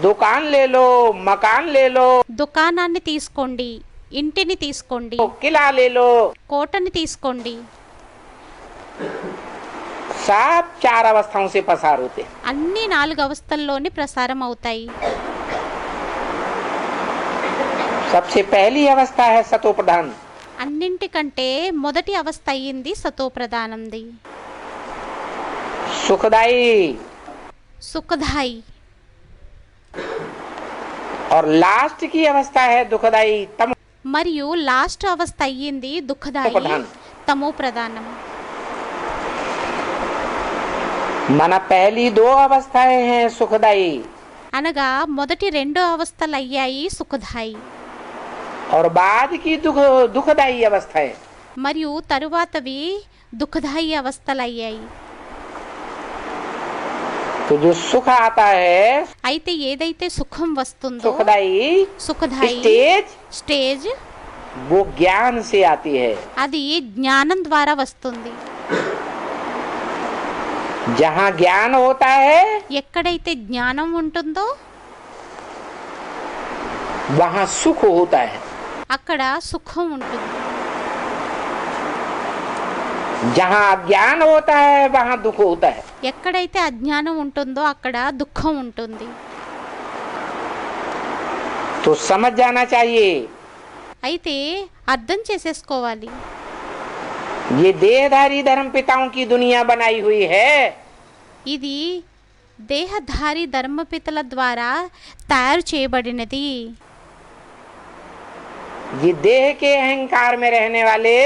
दुकान ले लो, मकान ले लो, దుకాణాన్ని తీసుకోండి। ఇంటిని తీసుకోండి। किला ले लो, కోటని తీసుకోండి। सब 4 अवस्थाओं से पसार होते हैं। అన్ని 4 అవస్థల్లోని ప్రసారం అవుతాయి। सबसे पहली अवस्था है सतो प्रधान। అన్నింటికంటే మొదటి అవస్థ అయ్యింది సతోప్రధానంది। सुखदाई సుఖదాయి। और लास्ट की अवस्था है दुखदाई तम మరియు లాస్ట్ అవస్థ అయ్యింది దుఃఖదాయి ప్రధానం। తమో ప్రధానం। माना पहली 2 अवस्थाएं हैं सुखदाई అనగా మొదటి 2 అవస్థలు అయ్యాయి సుఖదాయి। और बाद की दुखदाई अवस्थाएं। మరియు తరువాతవి దుఃఖదాయి అవస్థలు అయ్యాయి। तो जो सुख आता है అయితే ఏదైతే సుఖం వస్తుందో सुखदाई సుఖదాయి స్టేజ్ वो ज्ञान से आती है। అది జ్ఞానం ద్వారా వస్తుంది। जहाँ ज्ञान होता है ఎక్కడైతే జ్ఞానం ఉంటుందో वहाँ सुख होता है। అక్కడ సుఖం ఉంటుంది। जहाँ अज्ञान होता है वहाँ दुख होता है। ఎక్కడైతే అజ్ఞానం ఉంటుందో అక్కడ దుఃఖం ఉంటుంది। तो समझ जाना चाहिए అయితే అర్థం చేసేసుకోవాలి। ये देहधारी धर्म पिताओं की दुनिया बनाई हुई है। ఇది దేహధారి ధర్మపితల ద్వారా తయారు చేయబడినది। ये देह के अहंकार में रहने वाले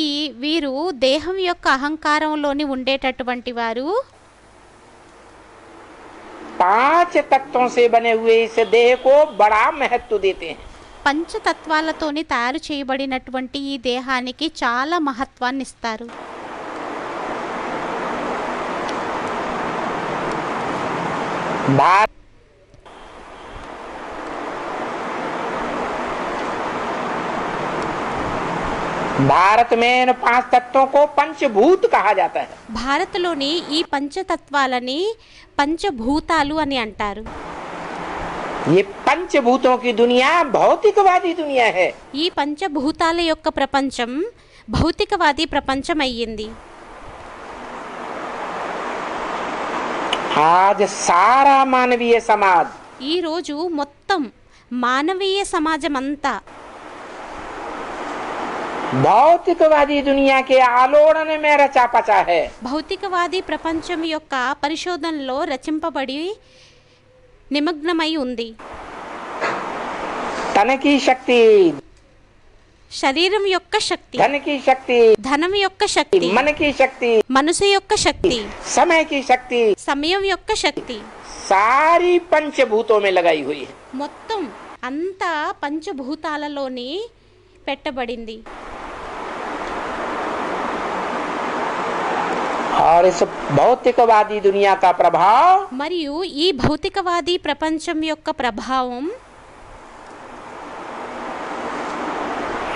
ఈ వీరు దేహం యొక్క అహంకారంలోని ఉండేటటువంటి వారు 5 तत्वों से बने हुए इस देह को बड़ा महत्व देते हैं। పంచతత్వాలతోని తయారు చేయబడినటువంటి ఈ దేహానికి చాలా మహత్వాన్ని ఇస్తారు। भारत भारत में इन 5 तत्वों को पंचभूत कहा जाता है। భారత్లోని ఈ పంచతత్వాలని పంచభూతాలు అని అంటారు। ये पंचभूतों की दुनिया भौतिकवादी दुनिया है। ఈ పంచభూతాల యొక్క ప్రపంచం భౌతికవాది ప్రపంచం అయ్యింది। आज सारा मानवीय समाज ఈ రోజు మొత్తం మానవీయ సమాజం అంతా भौतिकवादी दुनिया के आलोड़न में रचा पचा है। భౌతికవాది ప్రపంచం యొక్క పరిశోధనలో రచింపబడి నిమగ్నమై ఉంది। तन की शक्ति, శరీరం యొక్క శక్తి, धन की शक्ति, ధనం యొక్క శక్తి, मन की शक्ति, మనసు యొక్క శక్తి, समय की शक्ति సమయం యొక్క శక్తి सारी पंचभूतों में लगाई हुई है। మొత్తం అంతా పంచభూతాలలోని పెట్టబడింది। और इस भौतिकवादी दुनिया का प्रभाव మరియు ఈ భౌతికవాది ప్రపంచం యొక్క ప్రభావం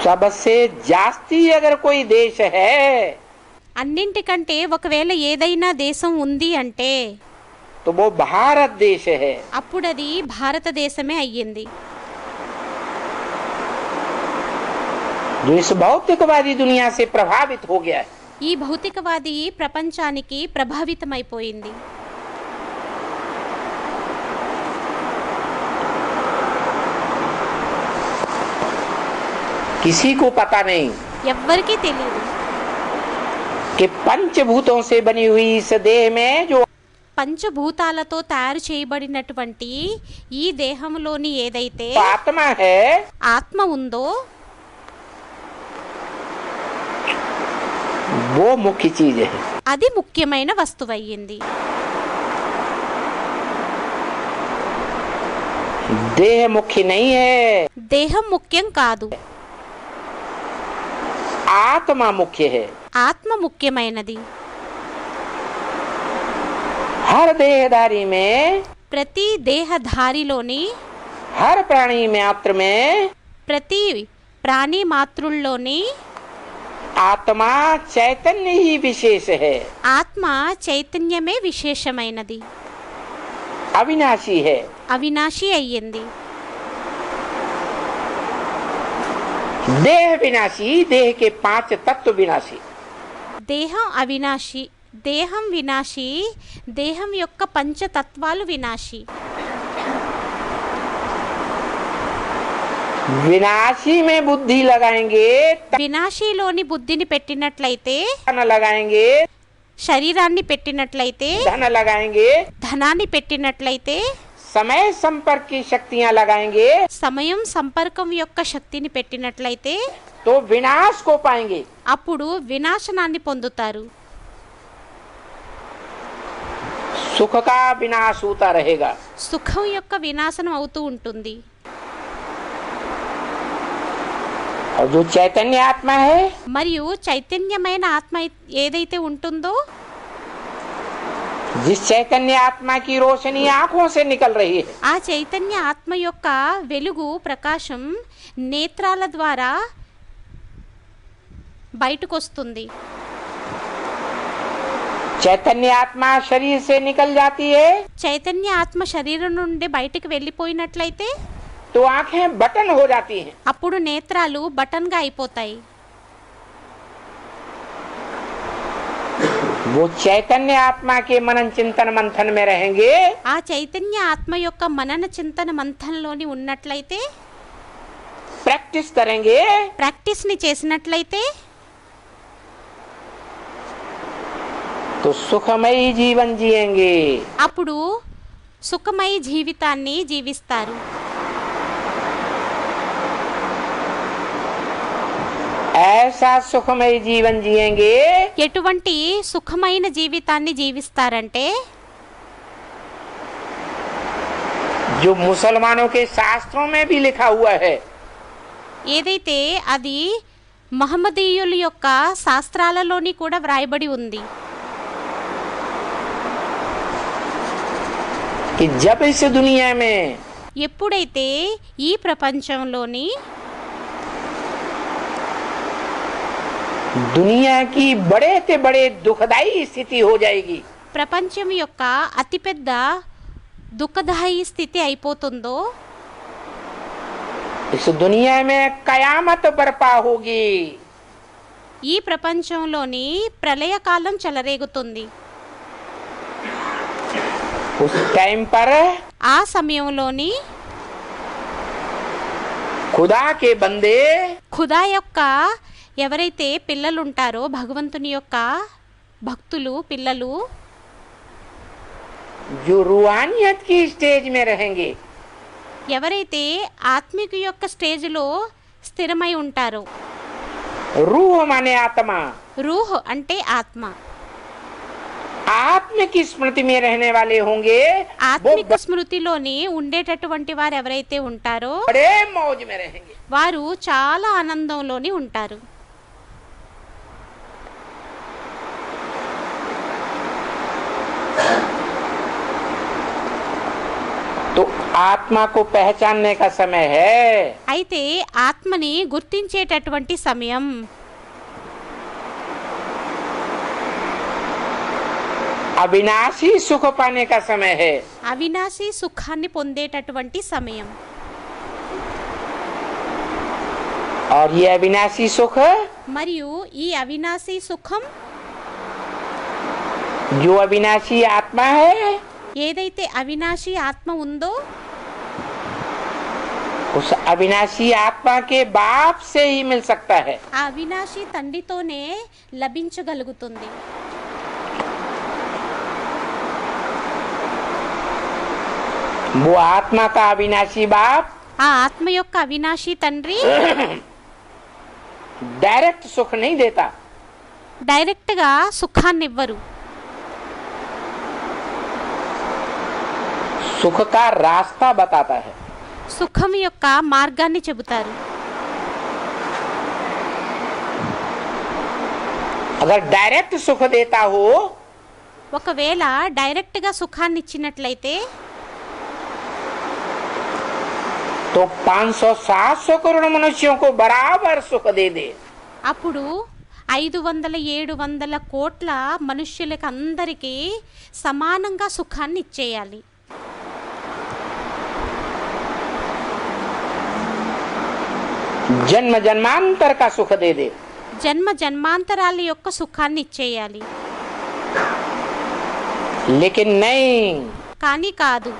सबसे जास्ती अगर कोई देश है అన్నింటికంటే ఒకవేళ ఏదైనా దేశం ఉంది అంటే तो वो भारत देश है। అప్పుడది భారతదేశమే అయ్యింది। जो इस भौतिकवादी दुनिया से प्रभावित हो गया है। ఈ భౌతికవాది ప్రపంచానికి ప్రభావితమైపోయింది। किसी को पता नहीं ఎవ్వరికీ తెలియదు कि पंचभूतों से बनी हुई इस देह में जो పంచభూతాలతో తయారు చేయబడినటువంటి ఈ దేహంలోని ఏదైతే आत्मा है ఆత్మ ఉందో वो मुख्य चीज है। అది ముఖ్యమైన వస్తువయ్యింది। देह मुख्य नहीं है, దేహం ముఖ్యం కాదు, आत्मा मुख्य है। ఆత్మ ముఖ్యమైనది। हर देहधारी में, ప్రతి దేహధారిలోని, हर प्राणी मात्र में ప్రతి ప్రాణి మాతృల్లోని आत्मा चैतन्य ही विशेष है, ఆత్మ చైతన్యమే విశేషమైనది, अविनाशी है। అవినాశి అయ్యింది। देह विनाशी, देह के 5 तत्व विनाशी। దేహం అవినాశి, దేహం వినాశి, దేహం యొక్క పంచతత్వాలు వినాశి। विनाशी में बुद्धि लगाएंगे, వినాశిలోని బుద్ధిని పెట్టినట్లయితే, तन लगाएंगे, శరీరాన్ని పెట్టినట్లయితే, धन लगाएंगे, ధనాన్ని పెట్టినట్లయితే, समय संपर्क की शक्तियां लगाएंगे, సమయం సంపర్కం యొక్క శక్తిని పెట్టినట్లయితే तो विनाश को पाएंगे। అప్పుడు వినాశనాన్ని పొందుతారు। सुख का विनाश होता रहेगा। సుఖం యొక్క వినాశనం అవుతూ ఉంటుంది। और जो चैतन्य आत्मा है మరియు చైతన్యమైన ఆత్మ ఏదైతే ఉంటుందో, जिस चैतन्य आत्मा की रोशनी आंखों से निकल रही है, ఆ చైతన్య ఆత్మ యొక్క వెలుగు ప్రకాశం నేత్రాల ద్వారా బయటకు వస్తుంది। चैतन्य आत्मा शरीर से निकल जाती है చైతన్య ఆత్మ శరీరం నుండి బయటికి వెళ్ళిపోయినట్లయితే तो आंखें बटन हो जाती हैं। అప్పుడు నేత్రాలు బటన్గా అయిపోతాయి। वो चैतन्य आत्मा के मनन चिंतन मंथन में रहेंगे, ఆ చైతన్య ఆత్మ యొక్క మనన చింతన మంథంలోని ఉన్నట్లయితే, प्रैक्टिस करेंगे, ప్రాక్టీస్ని చేసినట్లయితే तो सुखमयी जीवन जिएंगे। అప్పుడు సుఖమయ జీవితాన్ని జీవిస్తారు। ऐसा सुखमय जीवन जिएंगे ఎటువంటి సుఖమైన జీవితాన్ని జీవిస్తారంటే जो मुसलमानों के शास्त्रों में भी लिखा हुआ है। ఏదైతే అది మహమ్మదీయుల యొక్క శాస్త్రాలలోని కూడా వ్రాయబడి ఉంది। कि जब इस दुनिया में ఎప్పుడైతే ఈ ప్రపంచంలోని दुनिया की बड़े से बड़े दुखदाई स्थिति हो जाएगी, ప్రపంచం యొక్క అతిపెద్ద దుఃఖదాయి స్థితి అయిపోతుందో, इस दुनिया में कयामत बर्पा होगी। ఈ ప్రపంచంలోని ప్రళయకాలం చెలరేగుతుంది। उस टाइम पर ఆ సమయంలోని खुदा के बंदे ఖుదా యొక్క ఎవరైతే పిల్లలు ఉంటారో, భగవంతుని యొక్క భక్తులు పిల్లలు, जो रूहानियत की स्टेज में रहेंगे, ఎవరైతే ఆత్మిక యొక్క స్టేజ్లో స్థిరమై ఉంటారో, रूह माने आत्मा, రూహ్ అంటే ఆత్మ, आत्म की स्मृति में रहने वाले होंगे, वो ఆత్మిక స్మృతిలోని ఉండేటటువంటి వారు ఎవరైతే ఉంటారో बड़े मौज में रहेंगे। వారు చాలా ఆనందంలోని ఉంటారు। तो आत्मा को पहचानने का समय है। అయితే ఆత్మని గుర్తించేటటువంటి సమయం, अविनाशी सुख पाने का समय है। అవినాశి సుఖాన్ని పొందేటటువంటి సమయం. और ये अविनाशी सुख మరియు ఈ అవినాశి సుఖం, जो अविनाशी आत्मा है, ఏదైతే అవినాశి ఆత్మ ఉందో उस अविनाशी आत्मा के बाप से ही मिल सकता है। ఆ అవినాశి తండ్రితోనే లభించగలుగుతుంది. वो आत्मा का अविनाशी बाप ఆ ఆత్మ యొక్క అవినాశి తండ్రి डायरेक्ट सुख नहीं देता, డైరెక్ట్ గా సుఖాన్ని ఇవ్వరు. सुख का रास्ता बताता है। సుఖం యొక్క మార్గాన్ని చెబుతారు. अगर डायरेक्ट सुख देता हो ఒకవేళ డైరెక్ట్ గా సుఖాన్ని ఇచ్చినట్లయితే तो 500-700 करोड़ मनुष्यों को बराबर सुख दे दे। అప్పుడు 500-700 కోట్ల మనుష్యులకు అందరికీ సమానంగా సుఖాన్ని ఇచ్చేయాలి. जन्म जन्मांतर का सुख दे दे। జన్మ జన్మాంతరాల యొక్క సుఖాన్ని ఇచ్చేయాలి. लेकिन नहीं, కానీ కాదు,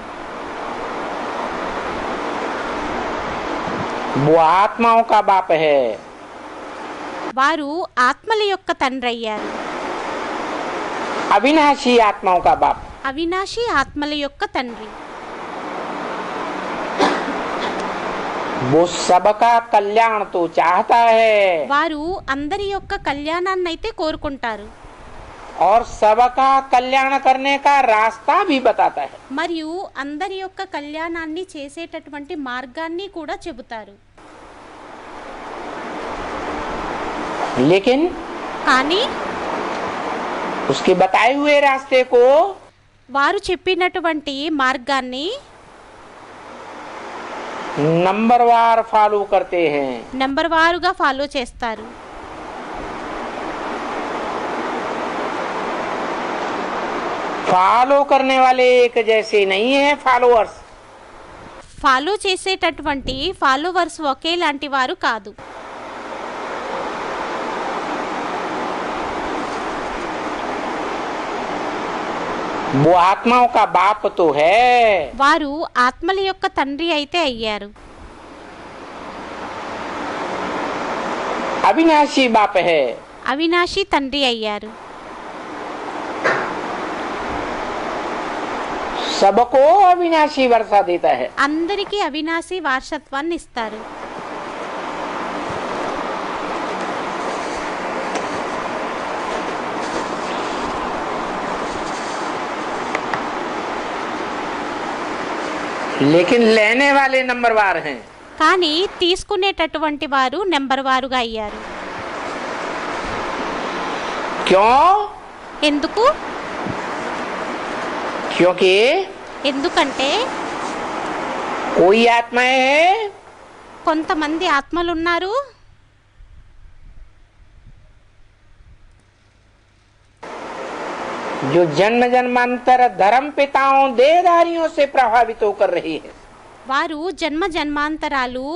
वो आत्माओं का बाप है। వారు ఆత్మల యొక్క తండ్రి అయ్యారు. अविनाशी आत्माओं का बाप। అవినాశి ఆత్మల యొక్క తండ్రి. वो सबका कल्याण तो चाहता है వారు అందరి యొక్క కళ్యాణాన్ని అయితే కోరుకుంటారు. और सबका कल्याण करने का रास्ता भी बताता है। మరియు అందరి యొక్క కళ్యాణాన్ని చేసేటటువంటి మార్గాన్ని కూడా చెబుతారు. लेकिन కానీ उसके बताए हुए रास्ते को వారు చెప్పినటువంటి మార్గాన్ని नंबरवार फॉलो करते हैं। నెంబర్ వారుగా ఫాలో చేస్తారు. फॉलो करने वाले एक जैसे नहीं है फॉलोअर्स। ఫాలో చేసేటటువంటి ఫాలోవర్స్ ఒకేలాంటి వారు కాదు. वो आत्माओं का बाप तो है, వారు ఆత్మల యొక్క తండ్రి అయితే అయ్యారు. अविनाशी बाप है। అవినాశి తండ్రి అయ్యారు. सबको अविनाशी वर्षा देता है। అందరికీ అవినాశి వారసత్వాన్ని ఇస్తారు. लेकिन लेने वाले नंबरवार हैं। కానీ తీసుకునేటటువంటి వారు నెంబర్ వారుగా అయ్యారు. क्यों? ఎందుకు? क्योंकि ఎందుకంటే कोई आत्माएं हैं కొంతమంది ఆత్మలు ఉన్నారు, जो जन्म जन्मांतर धर्म पिताओं देहधारियों से प्रभावित होकर रही है। వారు జన్మ జన్మాంతరాలు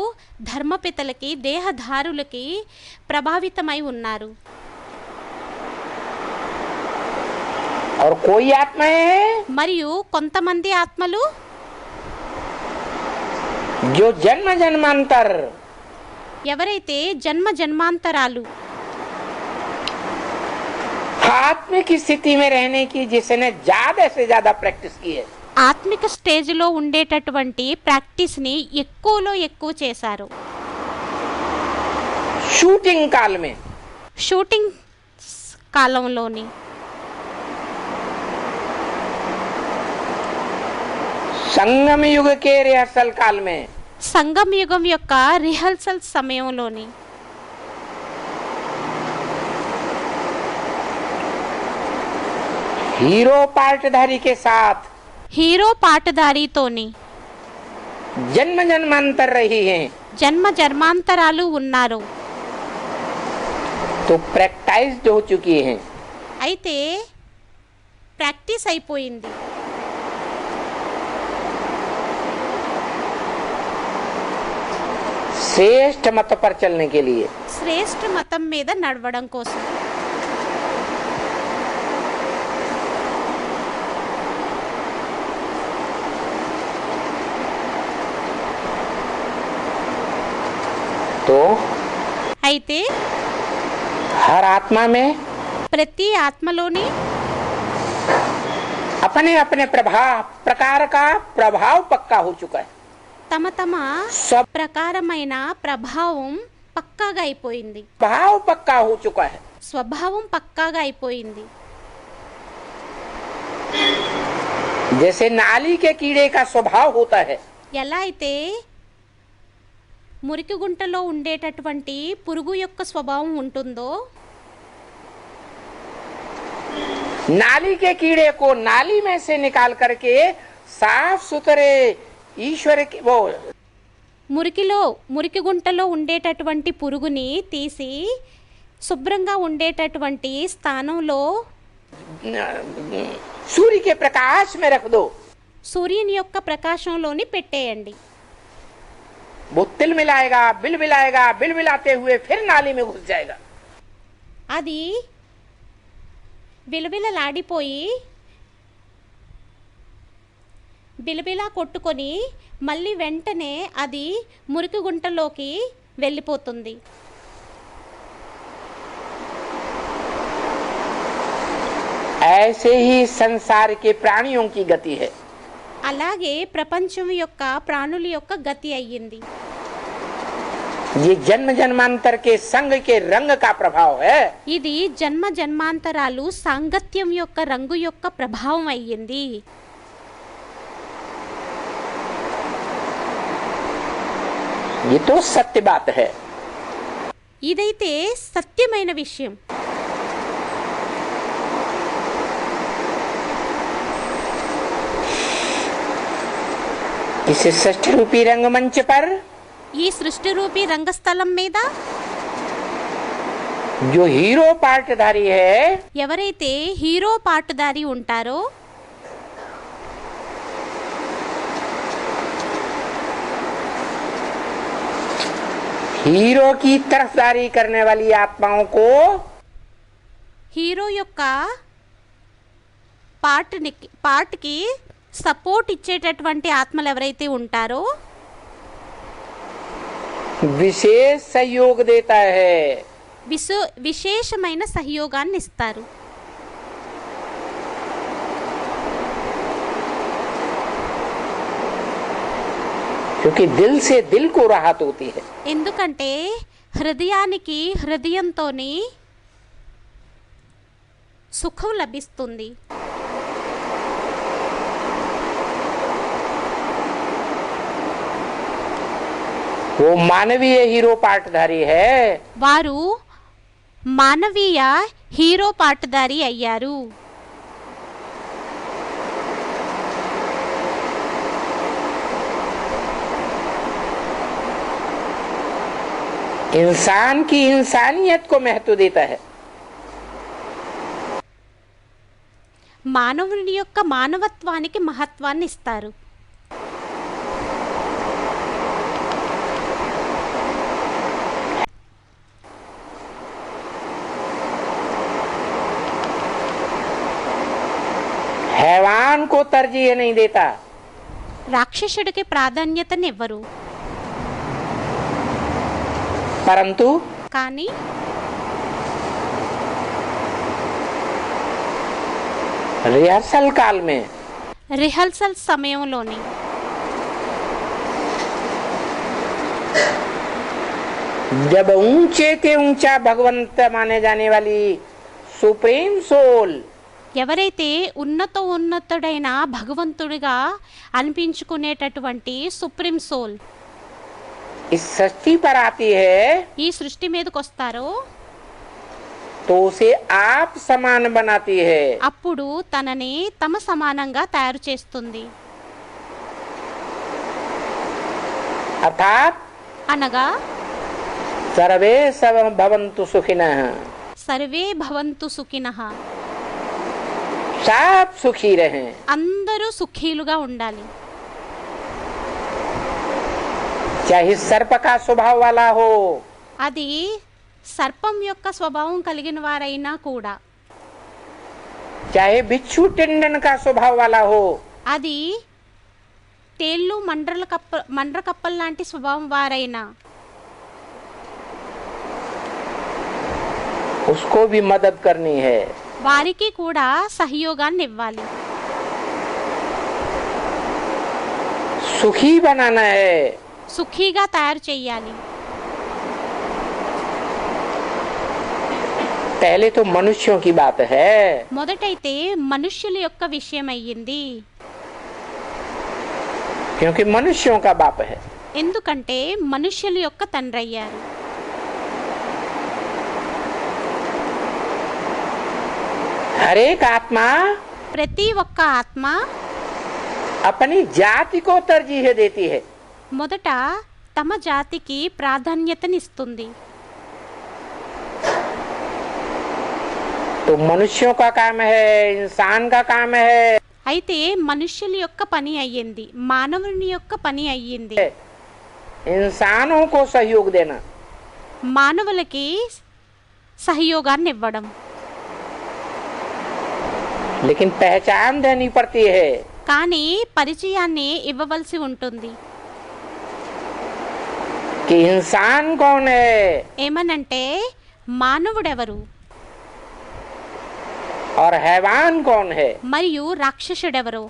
ధర్మపితలకి దేహధారులకి ప్రభావితమై ఉన్నారు. और कोई आत्माएं हैं మరియు కొంతమంది ఆత్మలు जो जन्म जन्मांतर ఎవరైతే జన్మ జన్మాంతరాలు आत्मिक स्थिति में रहने की जिसने ज्यादा से ज्यादा प्रैक्टिस की है, ఆత్మిక స్టేజ్లో ఉండేటటువంటి ప్రాక్టీస్ని ఎక్కువలో ఎక్కువ చేశారు. शूटिंग काल में షూటింగ్ కాలంలోని संगम युग के रिहर्सल काल में సంగం యుగం యొక్క రిహర్సల్ సమయంలోని हीरो पार्टधारी के साथ హీరో పాటదారితోని जन्म जन्मांतर रही हैं, జన్మ జన్మాంతరాలు ఉన్నారు. तो प्रैक्टाइज्ड हो चुकी हैं। అయితే ప్రాక్టీస్ అయిపోయింది. श्रेष्ठ मत पर चलने के लिए శ్రేష్ఠ మతం మీద నడవడం కోసం. तो అయితే हर आत्मा में ప్రతి ఆత్మలోని अपने अपने प्रकार का प्रभाव पक्का हो चुका है. తమ తమ सब ప్రకారమైన ప్రభావం పక్కాగా అయిపోయింది. भाव पक्का हो चुका है. స్వభావం పక్కాగా అయిపోయింది. जैसे नाली के कीड़े का स्वभाव होता है, ఎలా అయితే మురికి గుంటలో ఉండేటటువంటి పురుగు యొక్క స్వభావం ఉంటుందో, नाली के कीड़े को नाली में से निकाल करके साफ सुथरे ईश्वर की वो మురికి గుంటలో ఉండేటటువంటి పురుగుని తీసి శుభ్రంగా ఉండేటటువంటి స్థానంలో सूर्य के प्रकाश में रख दो. సూర్యుని యొక్క ప్రకాశంలోని పెట్టేయండి. वो तिल मिलाएगा, बिल मिलाते हुए फिर नाली में घुस जाएगा. అది విలవిలలాడిపోయి బిలబిలా కొట్టుకొని మళ్ళీ వెంటనే అది మురికి గుంటలోకి వెళ్ళిపోతుంది. ऐसे ही संसार के प्राणियों की गति है. అలాగే ప్రపంచం యొక్క ప్రాణుల యొక్క గతి అయ్యింది. ये जन्म जन्मांतर के संग के रंग का प्रभाव है. ఇది జన్మ జన్మాంతరాలు సాంగత్యం యొక్క రంగు యొక్క ప్రభావం అయ్యింది. ये तो सत्य बात है. ఇదైతే సత్యమైన విషయం. इस सृष्टि रूपी रंगमंच पर ఈ సృష్టి రూపీ రంగస్థలం మీద जो हीरो पार्टधारी है, ఎవరైతే హీరో పాటుదారి ఉంటారో, हीरो की तरफदारी करने वाली आत्माओं को హీరో యొక్క పార్ట్కి సపోర్ట్ ఇచ్చేటటువంటి ఆత్మలు ఎవరైతే ఉంటారో विशेष सहयोग देता है. విశేషమైన సహయోగాన్ని ఇస్తారు. क्योंकि दिल से दिल को राहत होती है. ఎందుకంటే హృదయానికి హృదయంతోని సుఖం లభిస్తుంది. वो मानवीय हीरो पार्टधारी है. వారు మానవీయ హీరో పాటుదారి అయ్యారు. इंसान की इंसानियत को महत्व देता है. మానవుని యొక్క మానవత్వానికి మహత్వాన్ని ఇస్తారు. हैवान को तरजीह नहीं देता. రాక్షసుడికి ప్రాధాన్యతనివ్వరు. परंतु కానీ रिहर्सल काल में రిహర్సల్ సమయంలోని जब ऊंचे के ऊंचा भगवंत माने जाने वाली सुप्रीम सोल ఎవరైతే ఉన్నతుడైన భగవంతుడిగా అనిపించుకునేటటువంటి సుప్రీం సోల్ इस सृष्टि पर आती है, ఈ సృష్టి మీదకి వస్తారో तो उसे आप समान बनाती है. అప్పుడు తనని తమ సమానంగా తయారు చేస్తుంది. अर्थात అనగా सर्वे सब भवन्तु सुखिनः. సర్వే భవంతు సుఖినః. सब सुखी रहें। అందరూ సుఖీలుగా ఉండాలి. चाहे सर्प का स्वभाव वाला हो, అది సర్పం యొక్క స్వభావం కలిగిన వారైనా కూడా, चाहे बिच्छू टिंडन का स्वभाव वाला हो, అది తేళ్ళు మండ్ర కప్పల్ లాంటి స్వభావం వారైనా उसको भी मदद करनी है। వారికి కూడా సహయోగాన్ని ఇవ్వాలి. सुखी बनाना है। సుఖీగా తయారు చేయాలి. पहले तो मनुष्यों की बात है, మొదటైతే మనుష్యుల యొక్క విషయం అయ్యింది. क्योंकि मनुष्यों का बाप है। ఎందుకంటే మనుష్యుల యొక్క తండ్రి అయ్యారు. हर एक आत्मा ప్రతి ఒక్క ఆత్మ अपनी जाति को तरजीह देती है। మొదట తమ జాతికి ప్రాధాన్యతనిస్తుంది. तो मनुष्यों का काम है, इंसान का काम है, అయితే మనుష్యుల యొక్క పని అయ్యింది, మానవుని యొక్క పని అయ్యింది. इंसानों को सहयोग देना। మానవులకి సహయోగాన్ని ఇవ్వడం. लेकिन पहचान देनी पड़ती है కానీ పరిచయాన్ని ఇవ్వవలసి ఉంటుంది. कि इंसान कौन है ఏమనంటే మానవుడెవరు, और हैवान कौन है। మరియు రాక్షసుడెవరు.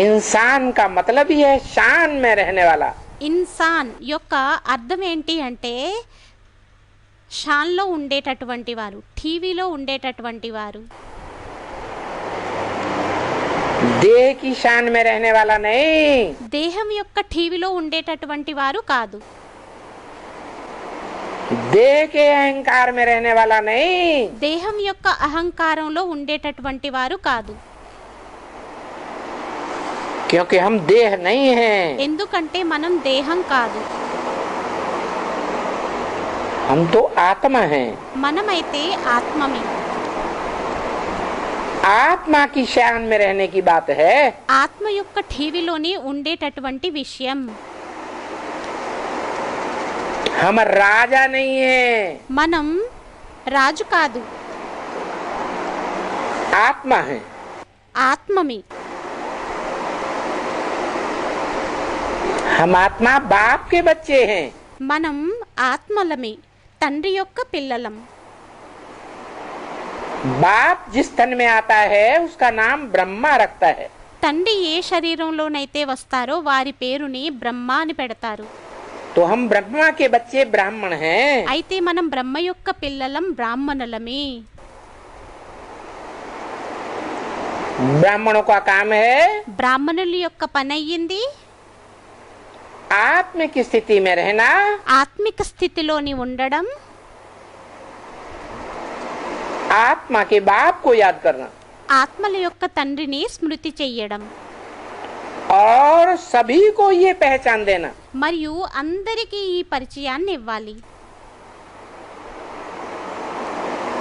इंसान का मतलब ही है शान में रहने वाला। ఇన్సాన్ యొక్క అర్థం ఏంటి అంటే షాన్లో ఉండేటటువంటి వారు, టీవీలో ఉండేటటువంటి వారు. देह की शान में रहने वाला नहीं, దేహం యొక్క టీవీలో ఉండేటటువంటి వారు కాదు. देह के अहंकार में रहने वाला नहीं, దేహం యొక్క అహంకారంలో ఉండేటటువంటి వారు కాదు. क्योंकि हम देह नहीं हैं, ఎందుకంటే మనం దేహం కాదు, हम तो आत्मा हैं। మనమైతే ఆత్మమే. आत्मा की शान में रहने की बात है। ఆత్మ యొక్క టీవీలోనే ఉండేటటువంటి విషయం. हम राजा नहीं हैं, మనం రాజు కాదు, आत्मा है। ఆత్మమే. हम आत्मा बाप के बच्चे हैं। మనం ఆత్మలమే, తండ్రి యొక్క పిల్లలం. बाप जिस तन में आता है उसका नाम ब्रह्मा रखता है। తండ్రి ఏ శరీరంలోనైతే వస్తారో వారి పేరుని బ్రహ్మ అని పెడతారు. तो हम ब्रह्मा के बच्चे ब्राह्मण हैं। అయితే మనం బ్రహ్మ యొక్క పిల్లలం, బ్రాహ్మణులమే. ब्राह्मणों का काम है బ్రాహ్మణుల యొక్క పని అయ్యింది आत्मिक स्थिति में रहना, ఆత్మిక స్థితిలోని ఉండడం, आत्मा के बाप को याद करना ఆత్మల యొక్క తండ్రిని స్మృతి చెయ్యడం, और सभी को ये पहचान देना మరియు అందరికీ ఈ పరిచయాన్ని ఇవ్వాలి.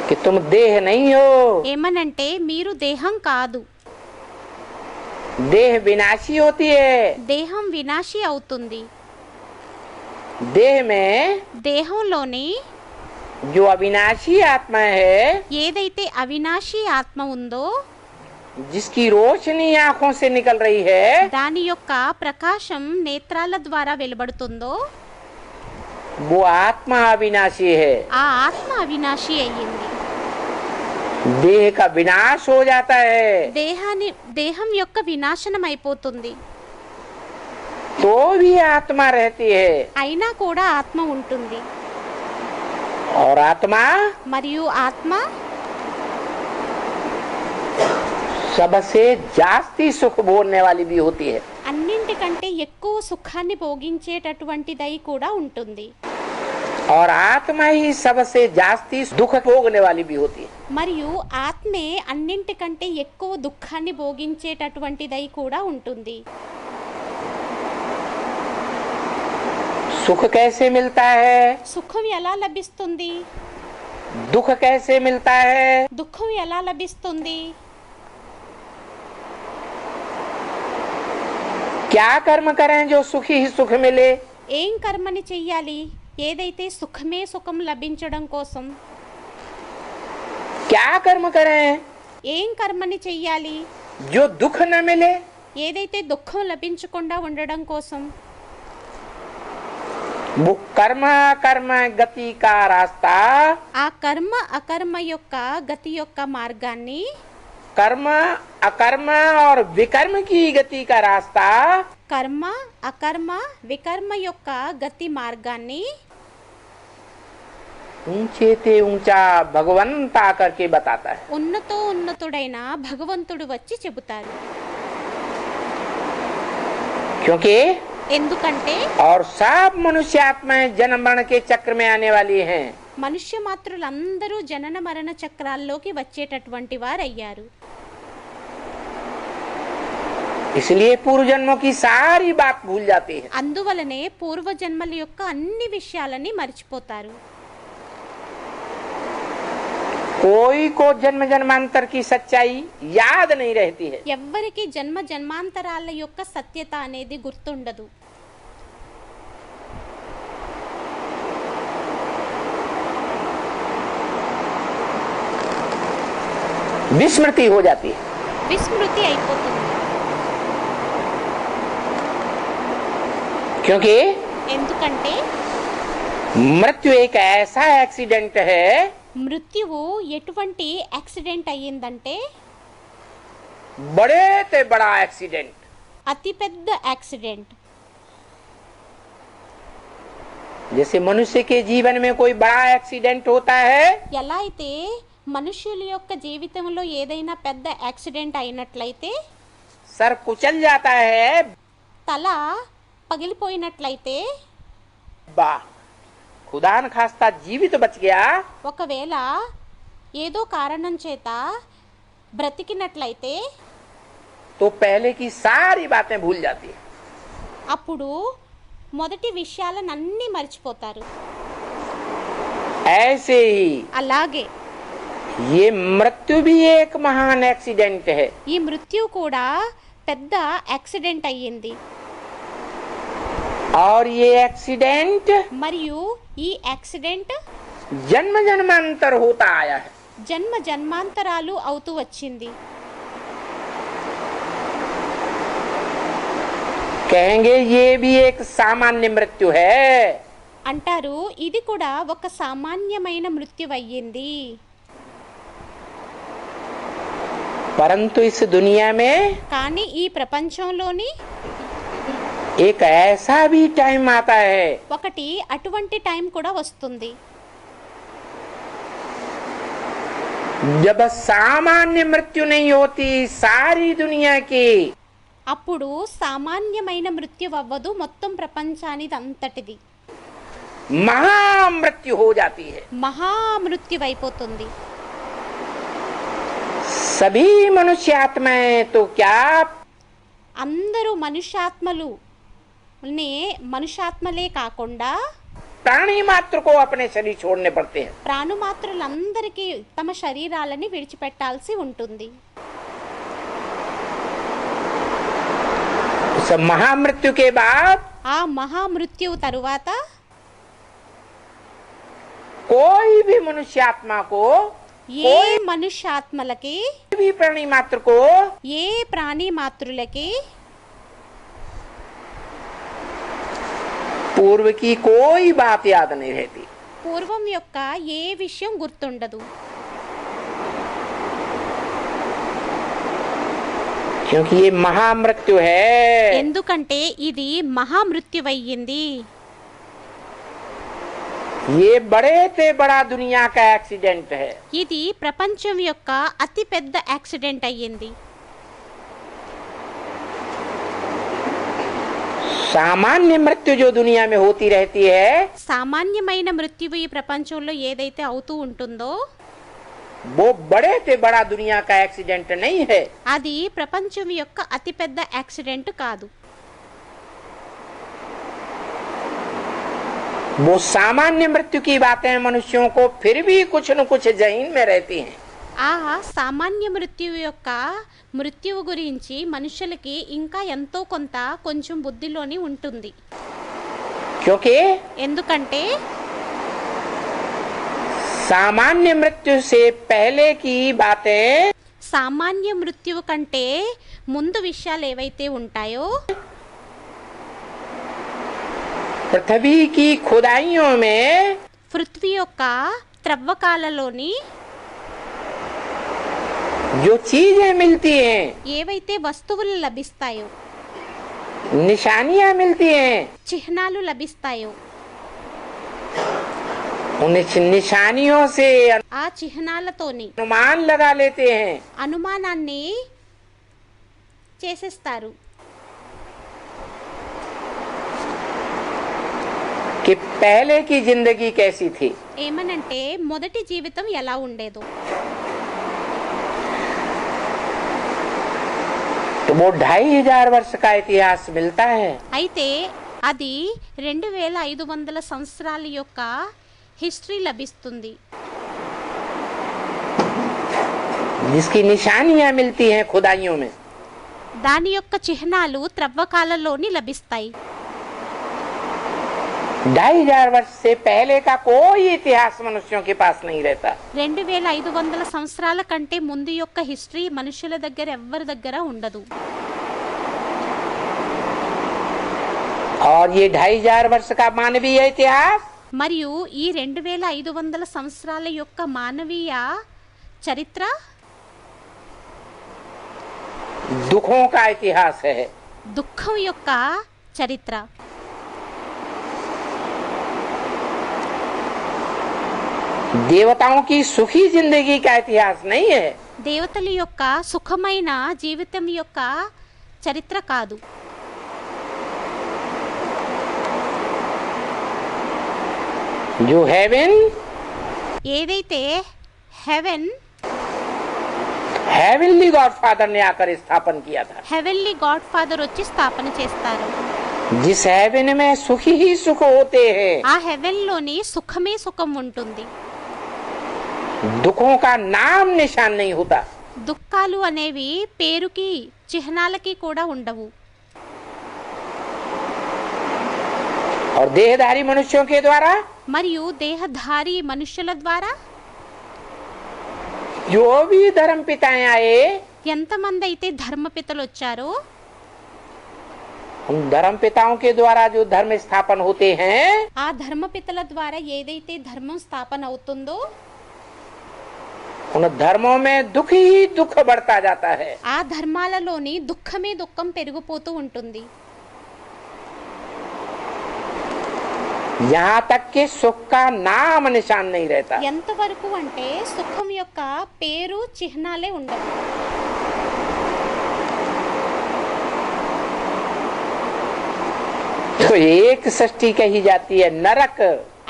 कि तुम देह नहीं हो। ఏమనంటే మీరు దేహం కాదు, देह विनाशी होती है। దేహం వినాశి అవుతుంది. देह में దేహంలోని जो अविनाशी आत्मा है, ఏదైతే అవినాశి ఆత్మ ఉందో, जिसकी रोशनी आंखों से निकल रही है, దాని యొక్క ప్రకాశం నేత్రాల ద్వారా వెలువడుతుందో, वो आत्मा अविनाशी है। ఆ ఆత్మ అవినాశి అయ్యింది. देह का विनाश हो जाता है దేహం యొక్క వినాశనం అయిపోతుంది. तो भी आत्मा रहती है। అయినా కూడా ఆత్మ ఉంటుంది. और आत्मा మరియు ఆత్మ सबसे जास्ती सुख भोगने वाली भी होती है। అన్నింటికంటే ఎక్కువ సుఖాన్ని భోగించేటటువంటిదై కూడా ఉంటుంది. और आत्मा ही सबसे जास्ती दुख भोगने वाली भी होती है। మరియు ఆత్మే అన్నింటికంటే ఎక్కువ దుఃఖాన్ని భోగించేటటువంటిదై కూడా ఉంటుంది. सुख कैसे मिलता है? సుఖం ఎలా లభిస్తుంది? दुख कैसे मिलता है? దుఃఖం ఎలా లభిస్తుంది? क्या कर्म करें जो सुखी ही सुख मिले? ఏం కర్మని చెయ్యాలి ఏదైతే సుఖమే సుఖం లభించడం కోసం? क्या कर्म करें ఏం కర్మని చెయ్యాలి जो दुख न मिले? ఏదైతే దుఃఖం లభించకుండా ఉండడం కోసం? वो कर्म कर्म गति का रास्ता, ఆ కర్మ అకర్మ యొక్క గతి యొక్క మార్గాన్ని, कर्म अकर्म और विकर्म की गति का रास्ता కర్మ అకర్మ వికర్మ యొక్క గతి మార్గాన్ని ऊंचे ते ऊंचा भगवंत आकर के बताता है। ఉన్నతో ఉన్నతుడైన భగవంతుడు వచ్చి చెబుతారు. क्योंकि ఎందుకంటే और सब मनुष्य आत्माएं जन्म मरण के चक्र में आने वाली हैं। మనుష్య మాత్రులందరూ జనన మరణ చక్రాల్లోకి వచ్చేటటువంటి వారయ్యారు. इसलिए पूर्व जन्मों की सारी बात भूल जाती है। అందువలనే పూర్వజన్మల యొక్క అన్ని విషయాలని మర్చిపోతారు. कोई को जन्म जन्मांतर की सच्चाई याद नहीं रहती है। ఎవ్వరికి జన్మ జన్మాంతరాల యొక్క సత్యత అనేది గుర్తుండదు. विस्मृति हो जाती है। విస్మృతి అయిపోతుంది. क्योंकि ఎందుకంటే मृत्यु एक ऐसा एक्सीडेंट है మృత్యువు ఎటువంటి యాక్సిడెంట్ అయ్యిందంటే बड़े ते बड़ा एक्सीडेंट। అతిపెద్ద యాక్సిడెంట్. जैसे मनुष्य के जीवन में कोई बड़ा एक्सीडेंट होता है, ఎలా అయితే మనుష్యుల యొక్క జీవితంలో ఏదైనా పెద్ద యాక్సిడెంట్ అయినట్లయితే, सर कुचल जाता है, తల పగిలిపోయినట్లయితే, वाह खुदा न खास्ता जीवित बच गया, ఒకవేళ ఏదో కారణం చేత బ్రతికినట్లయితే तो पहले की सारी बातें भूल जाती है। అప్పుడు మొదటి విషయాలన్నీ మర్చిపోతారు. ऐसे ही అలాగే ये मृत्यु भी एक महान एक्सीडेंट है। ఈ మృత్యు కూడా పెద్ద యాక్సిడెంట్ అయ్యింది. और ये एक्सीडेंट మరియు ఈ యాక్సిడెంట్ जन्म जन्मांतर होता आया है। జన్మ జన్మాంతరాలు అవుతూ వచ్చింది. कहेंगे ये भी एक सामान्य मृत्यु है, అంటారు ఇది కూడా ఒక సామాన్యమైన మృత్యు అయ్యింది. परंतु इस दुनिया में కానీ ఈ ప్రపంచంలోని एक ऐसा भी टाइम आता है ఒకటి అటువంటి టైం కూడా వస్తుంది जब सामान्य मृत्यु नहीं होती सारी दुनिया की, అప్పుడు సామాన్యమైన మృత్యు అవ్వదు, మొత్తం ప్రపంచానిది అంతటిది महामृत्यु हो जाती है। మహామృత్యు అయిపోతుంది. सभी मनुष्य आत्माएं तो क्या అందరూ మనుష్యాత్మలే కాకుండా प्राणी मात्र को अपने शरीर छोड़ने पड़ते हैं। ప్రాణుమాత్రులందరికీ తమ శరీరాలని విడిచిపెట్టాల్సి ఉంటుంది. उस महामृत्यु के बाद ఆ మహామృత్యువు తరువాత कोई भी मनुष्य आत्मा को, ఏ మనుష్యాత్మలకి, कोई भी प्राणी मात्र को ఏ ప్రాణి మాతృలకి पूर्व की कोई बात याद नहीं रहती। పూర్వం యొక్క ఏ విషయం గుర్తుండదు. क्योंकि ये महामृत्यु है। ఎందుకంటే ఇది మహామృత్యువయ్యింది. ये बड़े से बड़ा दुनिया का एक्सीडेंट है। ఇది ప్రపంచం యొక్క అతి పెద్ద యాక్సిడెంట్ అయ్యింది. सामान्य मृत्यु जो दुनिया में होती रहती है, సామాన్యమైన మృత్యువు ఈ ప్రపంచంలో ఏదైతే అవుతూ ఉంటుందో वो बड़े से बड़ा दुनिया का एक्सीडेंट नहीं है। అది ప్రపంచం యొక్క అతి పెద్ద యాక్సిడెంట్ కాదు. वो सामान्य मृत्यु की बातें मनुष्यों को फिर भी कुछ न कुछ जहीन में रहती हैं। ఆ సామాన్య మృత్యువు యొక్క మృత్యువు గురించి మనుషులకి ఇంకా ఎంతో కొంత కొంచెం బుద్ధిలోని ఉంటుంది. क्योंकि ఎందుకంటే सामान्य मृत्यु से पहले की बातें సామాన్య మృత్యువు కంటే ముందు విషయాలు ఏవైతే ఉంటాయో पृथ्वी की खुदाइयों में పృథ్వీ యొక్క త్రవ్వకాలలోని जो चीजें मिलती हैं, ఏవైతే వస్తువులు లభిస్తాయో, निशानियां मिलती हैं, చిహ్నాలు లభిస్తాయో, उन निशानियों से ఆ చిహ్నాలతోని अनुमान लगा लेते हैं అనుమానాన్ని చేసేస్తారు कि पहले की जिंदगी कैसी थी. ఏమనంటే మొదటి జీవితం ఎలా ఉండేదో. तो वो 2500 वर्ष का इतिहास मिलता है. అయితే అది 2500 సంవత్సరాల యొక్క హిస్టరీ లభిస్తుంది, जिसकी निशानियां मिलती हैं खुदाइयों में. దాని యొక్క చిహ్నాలు త్రవ్వకాలలోని లభిస్తాయి. 2500 वर्ष से पहले का कोई इतिहास मनुष्यों के पास नहीं रहता. 2500 సంవత్సరాల కంటే ముందు యొక్క హిస్టరీ మనుషుల దగ్గర ఎవ్వరి దగ్గర ఉండదు. और ये 2500 वर्ष का मानवीय इतिहास మరియు ఈ 2500 సంవత్సరాల యొక్క మానవీయ చరిత్ర दुखों का इतिहास है. దుఃఖం యొక్క చరిత్ర. देवताओं की सुखी जिंदगी का इतिहास नहीं है. దేవతల యొక్క సుఖమైన జీవితం యొక్క చరిత్ర కాదు. जो हेवन ఏదైతే హెవెన్ हेवनली गॉड फादर ने आकर स्थापन किया था. హెవెన్లీ గాడ్ ఫాదర్ వచ్చి స్థాపన చేస్తారు. जिस हेवन में सुखी ही सुख होते हैं, ఆ హెవెన్లోని సుఖమే సుఖం ఉంటుంది, दुखों का नाम निशान नहीं होता. దుఃఖాలు అనేవి పేరుకి చిహ్నాలకి కూడా ఉండవు. और देहधारी मनुष्यों के द्वारा మరియు దేహధారి మనుష్యుల ద్వారా जो भी धर्म पिताएं आए, ఎంతమంది అయితే ధర్మపితలు వచ్చారో उन धर्म पिताओं के द्वारा जो धर्म स्थापन होते हैं, ఆ ధర్మపితల ద్వారా ఏదైతే ధర్మం స్థాపన అవుతుందో उन धर्मों में दुख ही दुख बढ़ता जाता है. ఆ ధర్మాలలోని దుఃఖమే దుఃఖం పెరిగిపోతూ ఉంటుంది. यहाँ तक कि सुख का नाम निशान नहीं रहता. ఎంతవరకు అంటే సుఖం యొక్క పేరు చిహ్నాలే ఉండవు. तो एक सृष्टि कही जाती है नरक.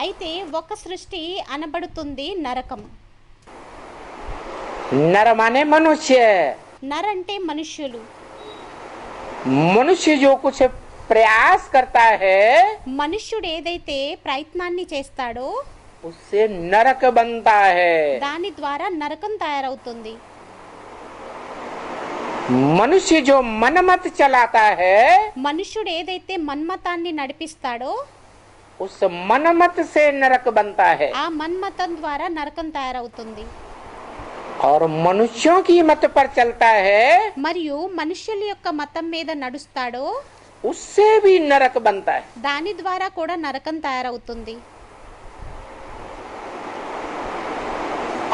అయితే ఒక సృష్టి అనబడుతుంది నరకం. नर माने मनुष्य. నర్ అంటే మనుష్యులు. मनुष्य जो कुछ प्रयास करता है మనుష్యుడు ఏదైతే ప్రయత్నాన్ని చేస్తాడో उससे नरक बनता है. దాని ద్వారా నరకం తయారవుతుంది. मनुष्य जो मनमत चलाता है మనుష్యుడు ఏదైతే మన్మతాన్ని నడిపిస్తాడో उस मनमत से नरक बनता है. ఆ మన్మతం ద్వారా నరకం తయారవుతుంది. और मनुष्यों की मत पर चलता है మరియు మనుష్యుల యొక్క మతం మీద నడుస్తాడో उससे भी नरक बनता है. దాని ద్వారా కూడా నరకం తయారవుతుంది.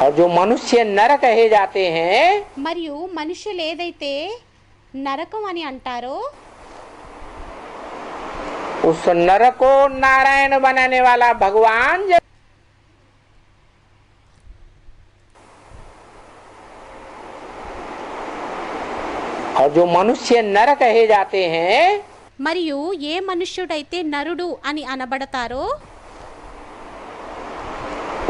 और जो मनुष्य नर कहे जाते हैं మరియు మనుషులు ఏదైతే నరకం అని అంటారో उस नर को नारायण बनाने वाला भगवान जब और जो मनुष्य नर कहे जाते हैं మరియు ఏ మనుష్యుడైతే నరుడు అని అనబడతారో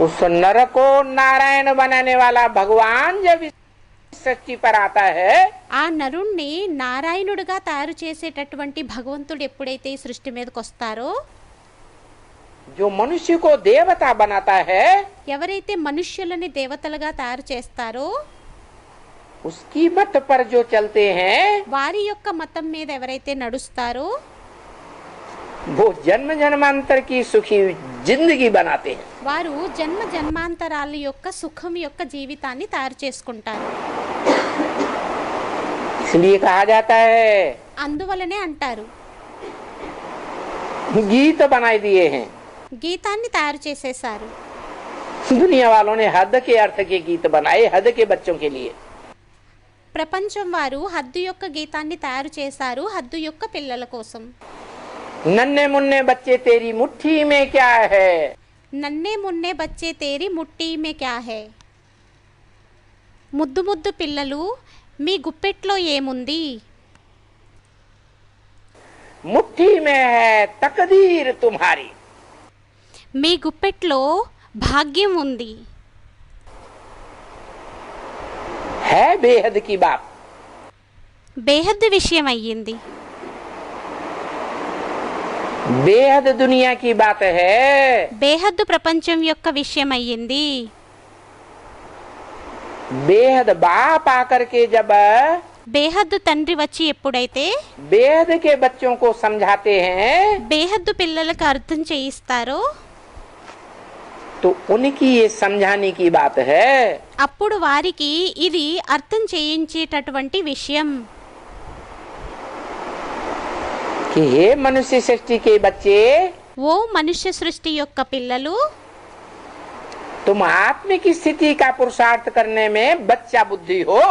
उस नर को नारायण बनाने वाला भगवान जब इस सृष्टि पर आता है ఆ నరుణ్ణి నారాయణుడిగా తయారు చేసేటటువంటి భగవంతుడు ఎప్పుడైతే ఈ సృష్టి మీదకి వస్తారో जो मनुष्य को देवता बनाता है ఎవరైతే మనుష్యులని దేవతలుగా తయారు చేస్తారో उसकी मत पर जो चलते हैं వారి యొక్క మతం మీద ఎవరైతే నడుస్తారో वो जन्म जन्मांतर की सुखी जिंदगी बनाते हैं। వారు జన్మ జన్మాంతరాల యొక్క సుఖం యొక్క జీవితాన్ని తయారు చేసుకుంటారు। इसलिए कहा जाता है అందువలనే అంటారు गीत बनाए दिए हैं। గీతాన్ని తయారు చేసేశారు। दुनिया वालों ने हद के अर्थ के गीत बनाए हद के बच्चों के लिए। ప్రపంచం వారు హద్దు యొక్క గీతాన్ని తయారు చేశారు హద్దు యొక్క పిల్లల కోసం। नन्हे मुन्ने बच्चे तेरी मुट्ठी में क्या है, నన్నే మున్నే బచ్చే తేరి ముట్టి మే క్యా హై, ముద్దు ముద్దు పిల్లలు మీ గుప్పెట్లో ఏముంది, मुट्ठी में है तकदीर तुम्हारी, మీ గుప్పెట్లో భాగ్యం ఉంది। है बेहद की बात। బేహద్దు విషయం అయ్యింది। बेहद दुनिया की बात है। బేహద్దు ప్రపంచం యొక్క విషయం అయ్యింది। बेहद बाप आकर के जब బేహద్దు తండ్రి వచ్చి ఎప్పుడైతే बेहद के बच्चों को समझाते हैं బేహద్దు పిల్లలకు అర్థం చేయిస్తారో तो उनकी ये समझाने की बात है అప్పుడు వారికి ఇది అర్థం చేయించేటటువంటి విషయం कि हे मनुष्य सृष्टि के बच्चे, ఓ మనుష్య సృష్టి యొక్క పిల్లలు तुम आत्मिक स्थिति का पुरुषार्थ करने में बच्चा बुद्धि हो।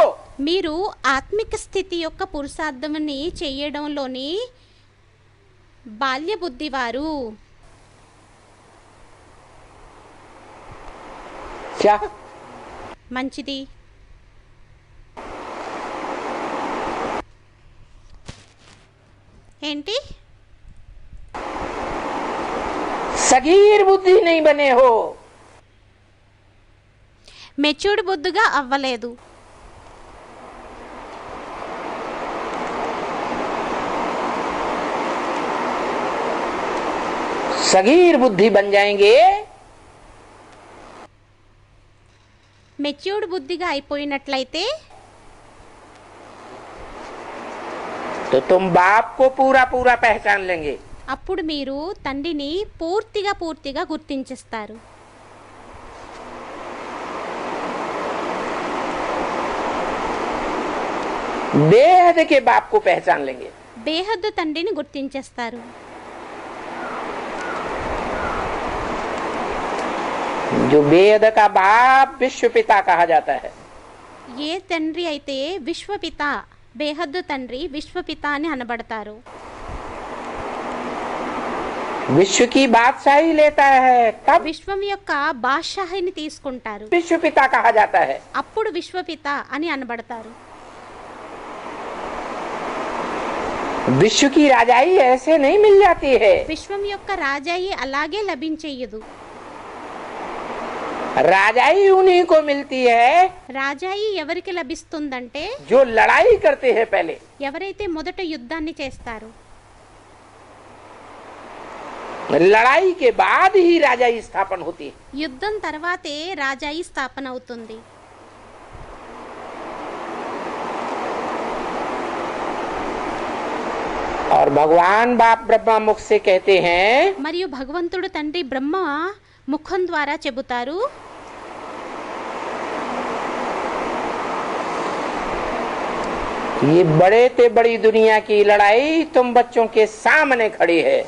మీరు ఆత్మిక స్థితి యొక్క పురుషార్థముని చేయడంలోని బాల్య బుద్ధివారు। क्या మంచిది। ఏంటి सगीर बुद्धि नहीं बने हो। మెచ్యూర్డ్ బుద్ధిగా అవ్వలేదు। सगीर बुद्धि बन जाएंगे మెచ్యూర్డ్ బుద్ధిగా అయిపోయినట్లయితే तो तुम बाप को पूरा पूरा पहचान लेंगे। అప్పుడు మీరు తండ్రిని పూర్తిగా గుర్తించేస్తారు। बेहद के बाप को पहचान लेंगे। బేహద్దు తండ్రిని గుర్తించేస్తారు। जो बेहद का बाप विश्व पिता कहा जाता है। ఏ తండ్రి అయితే విశ్వపిత, బేహద్దు తండ్రి విశ్వపిత అని అనబడతారు। विश्व की बादशाही लेता है तब విశ్వం యొక్క బాద్షాహిని తీసుకుంటారు, विश्व पिता कहा जाता है। అప్పుడు విశ్వపిత అని అనబడతారు। विश्व की राजाई ऐसे नहीं मिल जाती है। విశ్వం యొక్క రాజాయి అలాగే లభించేయదు। राजाई उन्हीं को मिलती है రాజాయి ఎవరికి లభిస్తుందంటే जो लड़ाई करते हैं पहले। ఎవరైతే మొదట యుద్ధాన్ని చేస్తారో, लड़ाई के बाद ही राजाई स्थापन होती है। యుద్ధం తర్వాతే రాజాయి స్థాపన అవుతుంది। और भगवान बाप ब्रह्मा मुख से कहते हैं మరియు భగవంతుడు తండ్రి బ్రహ్మ ముఖం ద్వారా చెబుతారు, ये बड़े ते बड़ी दुनिया की लड़ाई तुम बच्चों के सामने खड़ी है।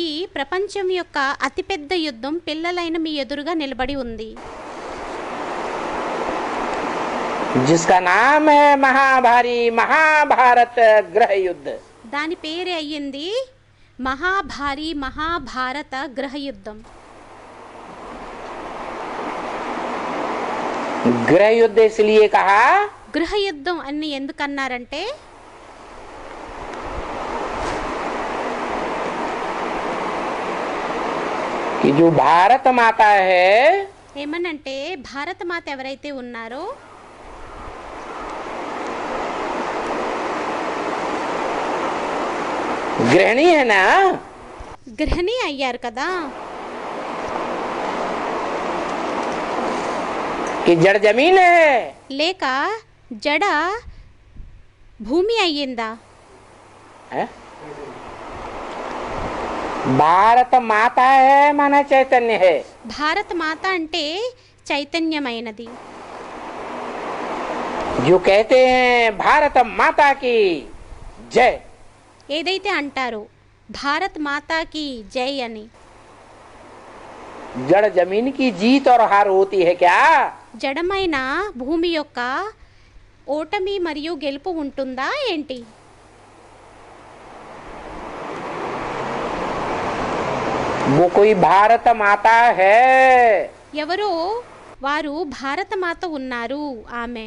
ఈ ప్రపంచం యొక్క అతిపెద్ద యుద్ధం పిల్లలైన మీ ఎదురుగా నిలబడి ఉంది। जिसका नाम है महाभारी महाभारत ग्रह युद्ध। దాని పేరే అయ్యింది మహాభారీ మహాభారత గ్రహ యుద్ధం। ग्रह युद्ध इसलिए कहा గృహ యుద్ధం అని ఎందుకన్నారంటే कि जो भारत माता है ఏమనంటే భారత మాత ఎవరైతే ఉన్నారో गृहिणी है ना, గృహిణి అయ్యారు కదా, कि जड़ जमीन है, లేక జడ భూమి అయ్యిందా? है? भारत माता है माना चैतन्य है। భారత మాత అంటే చైతన్యమైనది. जो कहते हैं भारत माता की जय, ఏదైతే అంటారో భారత్ మాతాకి జై అని, जड़ जमीन की जीत और हार होती है क्या? జడమైన భూమి యొక్క ఓటమి మరియు గెలుపు ఉంటుందా ఏంటి? वो कोई भारत माता है, ఎవరో వారు భారత మాత ఉన్నారు. ఆమె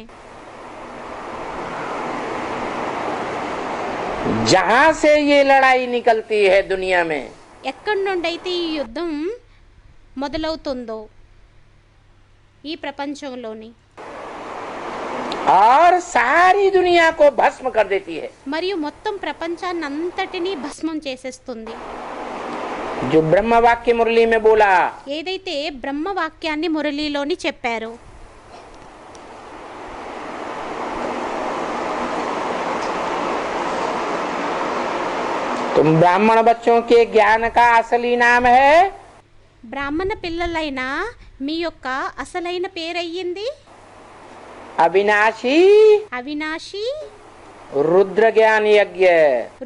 जहाँ से ये लड़ाई निकलती है दुनिया में, ఎక్కడి నుండైతే ఈ యుద్ధం మొదలవుతుందో ఈ ప్రపంచంలోని, और सारी दुनिया को भस्म कर देती है। మరియు మొత్తం ప్రపంచాన్నంతటినీ భస్మం చేసేస్తుంది. जो ब्रह्म वाक्य मुरली में बोला, ఏదైతే బ్రహ్మ వాక్యాన్ని మురళీలోని చెప్పారో, तुम ब्राह्मण बच्चों के ज्ञान का असली नाम है బ్రాహ్మణ పిల్లలైన మీ యొక్క అసలైన పేరయ్యింది अविनाशी అవినాశి रुद्र ज्ञान यज्ञ।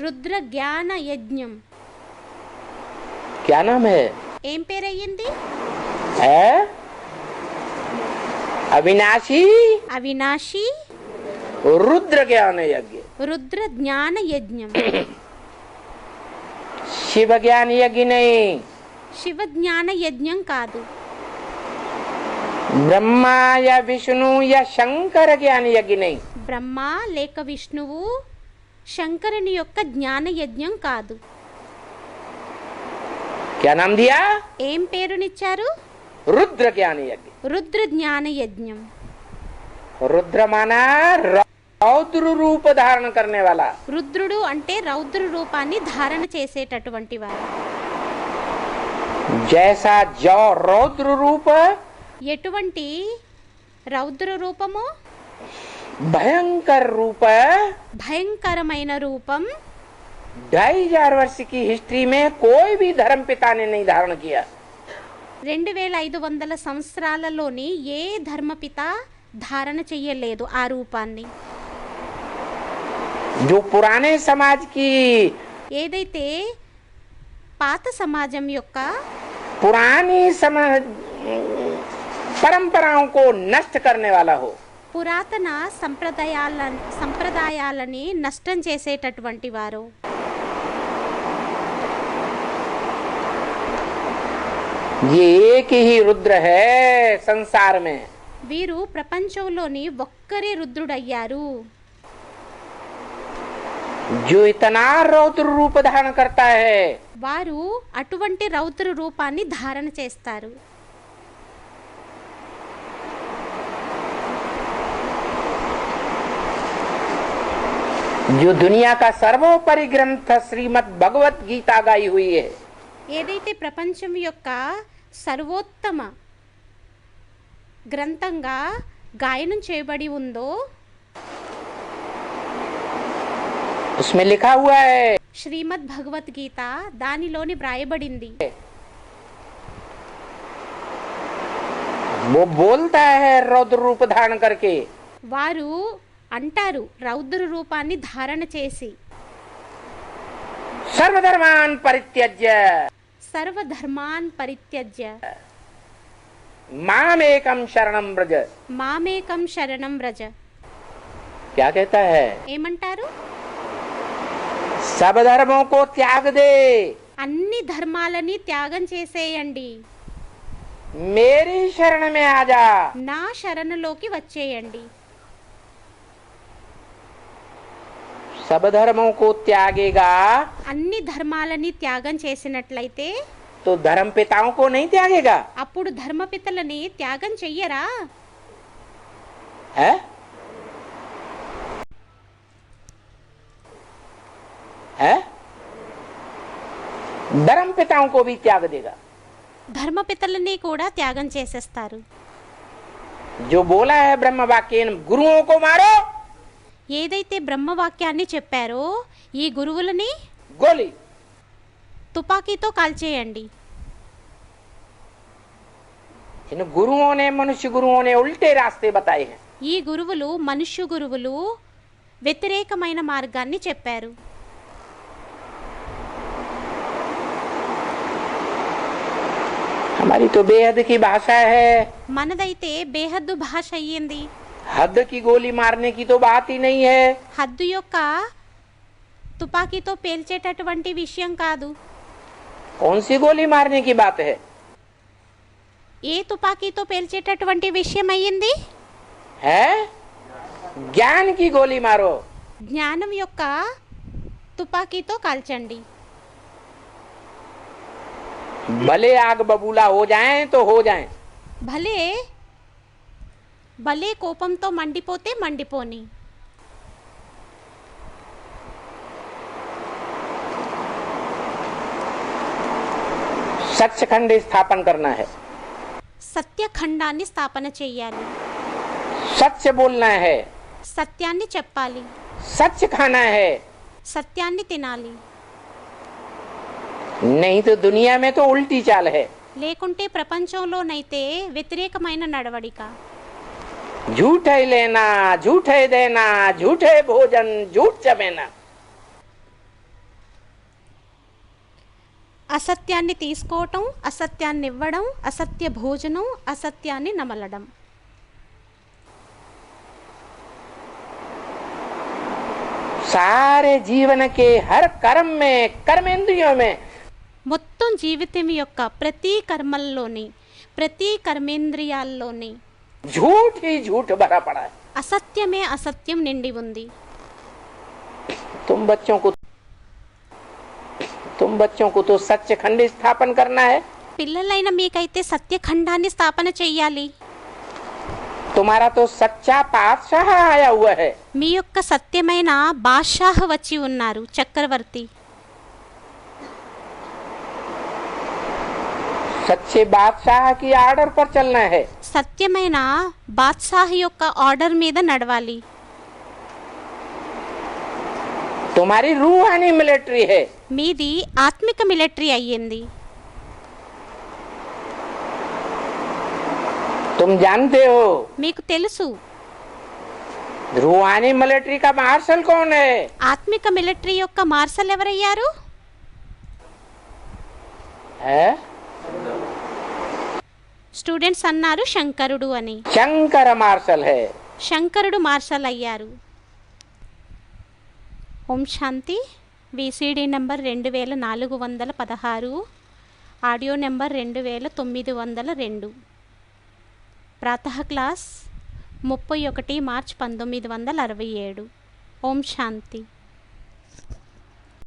రుద్ర జ్ఞాన యజ్ఞం. क्या नाम है? ఏం పేరయ్యింది? है अविनाशी అవినాశి रुद्र ज्ञान यज्ञ। రుద్ర జ్ఞాన యజ్ఞం. शिव ज्ञान यज्ञ नहीं, శివ జ్ఞాన యజ్ఞం కాదు. ब्रह्मा या विष्णु या शंकर ज्ञान यज्ञ नहीं। బ్రహ్మ లేక విష్ణువు శంకరుని యొక్క జ్ఞాన యజ్ఞం కాదు. क्या नाम दिया? ఏం పేరునిచ్చారు? रुद्र ज्ञान यज्ञ। రుద్ర జ్ఞాన యజ్ఞం. रुद्र माना रौद्र रूप धारण करने वाला। రుద్రుడు అంటే రౌద్ర రూపాన్ని ధారణ చేసేటటువంటి వారు. जैसा जो रौद्र रूप ఎటువంటి రౌద్ర రూపము? भयंकर रूप భయంకరమైన రూపం 2500 वर्ष की हिस्ट्री में कोई भी धर्म पिता ने नहीं धारण किया। 2500 సంవత్సరాలలోని ఏ ధర్మపిత ధారణ చెయ్యలేదు ఆ రూపాన్ని. जो पुराने समाज की ఏదైతే పాత సమాజం యొక్క पुरानी परंपराओं को नष्ट करने वाला हो, పురాతన సంప్రదాయాలని నష్టం చేసేటటువంటి వారు, ये एक ही रुद्र है संसार में। వీరు ప్రపంచంలోని ఒక్కరే రుద్రుడయ్యారు. जो इतना रौद्र रूप धारण करता है, వారు అటువంటి రౌద్ర రూపాన్ని ధారణ చేస్తారు. जो दुनिया का सर्वोपरि ग्रंथ श्रीमद् भगवत गीता गाई हुई है, ఏదైతే ప్రపంచం యొక్క సర్వోత్తమ గ్రంథంగా గాయనం చేయబడి ఉందో उसमें लिखा हुआ है శ్రీమద్ భగవద్గీత దానిలోని వ్రాయబడింది. वो बोलता है रौद्र रूप धारण करके, వారు అంటారు రౌద్ర రూపాన్ని ధారణ చేసి, सर्वधर्मान परित्यज्य సర్వధర్మాన్ పరిత్యజ్య मामेकम शरणम व्रज। మామేకం శరణం వ్రజ. क्या कहता है? ఏమంటారు? सब धर्मों को त्याग दे, అన్ని ధర్మాలని త్యాగం చేసేయండి, मेरी शरण में आ जा। నా శరణలోకి వచ్చేయండి. सब धर्मों को त्यागेगा అన్ని ధర్మాలని త్యాగం చేసినట్లయితే तो धर्म पिताओं को नहीं त्यागेगा అప్పుడు ధర్మపితలని త్యాగం చెయ్యరా? है? है? धर्म पिताओं को भी त्याग देगा। ధర్మపితలని కూడా త్యాగం చేసేస్తారు. जो बोला है ब्रह्म वाक्य, इन गुरुओं को मारो, ఏదైతే బ్రహ్మవాక్యాన్ని చెప్పారో ఈ గురువులని गोली। తుపాకీతో కాల్చేయండి. इन गुरुओं ने, मनुष्य गुरुओं ने उल्टे रास्ते बताए हैं। ఈ గురువులు మనుష్య గురువులు వ్యతిరేకమైన మార్గాన్ని చెప్పారు. हमारी तो बेहद की भाषा है, మనదైతే బేహద్దు భాష అయ్యింది. हद की गोली मारने की तो बात ही नहीं है। హద్దు యొక్క తుపాకీతో పేల్చేటటువంటి విషయం కాదు. कौन सी गोली मारने की बात है? ఏ తుపాకీతో పేల్చేటటువంటి విషయం అయ్యింది? है ज्ञान की गोली मारो। జ్ఞానం యొక్క తుపాకీతో కాల్చండి. भले आग बबूला हो जाएं तो हो जाएं, భలే భలే కోపంతో మండిపోతే మండిపోని. सचखंड स्थापन करना है, సత్యఖండాన్ని స్థాపన చెయ్యాలి. सच बोलना है, సత్యాన్ని చెప్పాలి. सच खाना है। సత్యాన్ని తినాలి. नहीं तो दुनिया में तो उल्टी चाल है। లేకుంటే ప్రపంచంలోనైతే వ్యతిరేకమైన నడవడిక. झूठ है लेना, झूठ है देना, झूठ है भोजन, झूठ चबेना। అసత్యాన్ని తీసుకోవటం, అసత్యాన్ని ఇవ్వడం, అసత్య భోజనం, అసత్యాన్ని నమలడం. सारे जीवन के हर कर्म में, कर्मेंद्रियों में మొత్తం జీవితం యొక్క ప్రతి కర్మల్లోని, ప్రతి కర్మేంద్రియాల్లోని झूठ ही झूठ भरा पड़ा है। అసత్యమే అసత్యం నిండి ఉంది. तुम बच्चों को तो सचखंड स्थापन करना है। పిల్లలైన మీకైతే సత్యఖండాన్ని స్థాపన చెయ్యాలి. तुम्हारा तो सच्चा पातशाह आया हुआ है। మీ యొక్క సత్యమైన బాద్షాహ్ వచ్చి ఉన్నారు, చక్రవర్తి. सच्चे बादशाह की आर्डर पर चलना है। సత్యమైన బాద్షాహ్ యొక్క ఆర్డర్ మీద నడవాలి. तुम्हारी रूहानी मिलिट्री है। మీది ఆత్మిక మిలిటరీ అయ్యింది. तुम जानते हो మీకు తెలుసు रूहानी मिलिट्री का मार्शल कौन है? ఆత్మిక మిలిటరీ యొక్క మార్షల్ ఎవరయ్యారు? है స్టూడెంట్స్ అన్నారు శంకరుడు అని. शंकर मार्शल है। శంకరుడు మార్షల్ అయ్యారు. Om Shanti. VCD number 2416, audio number 2902. ప్రాతః క్లాస్ 31 మార్చ్ 1967. ఓం శాంతి.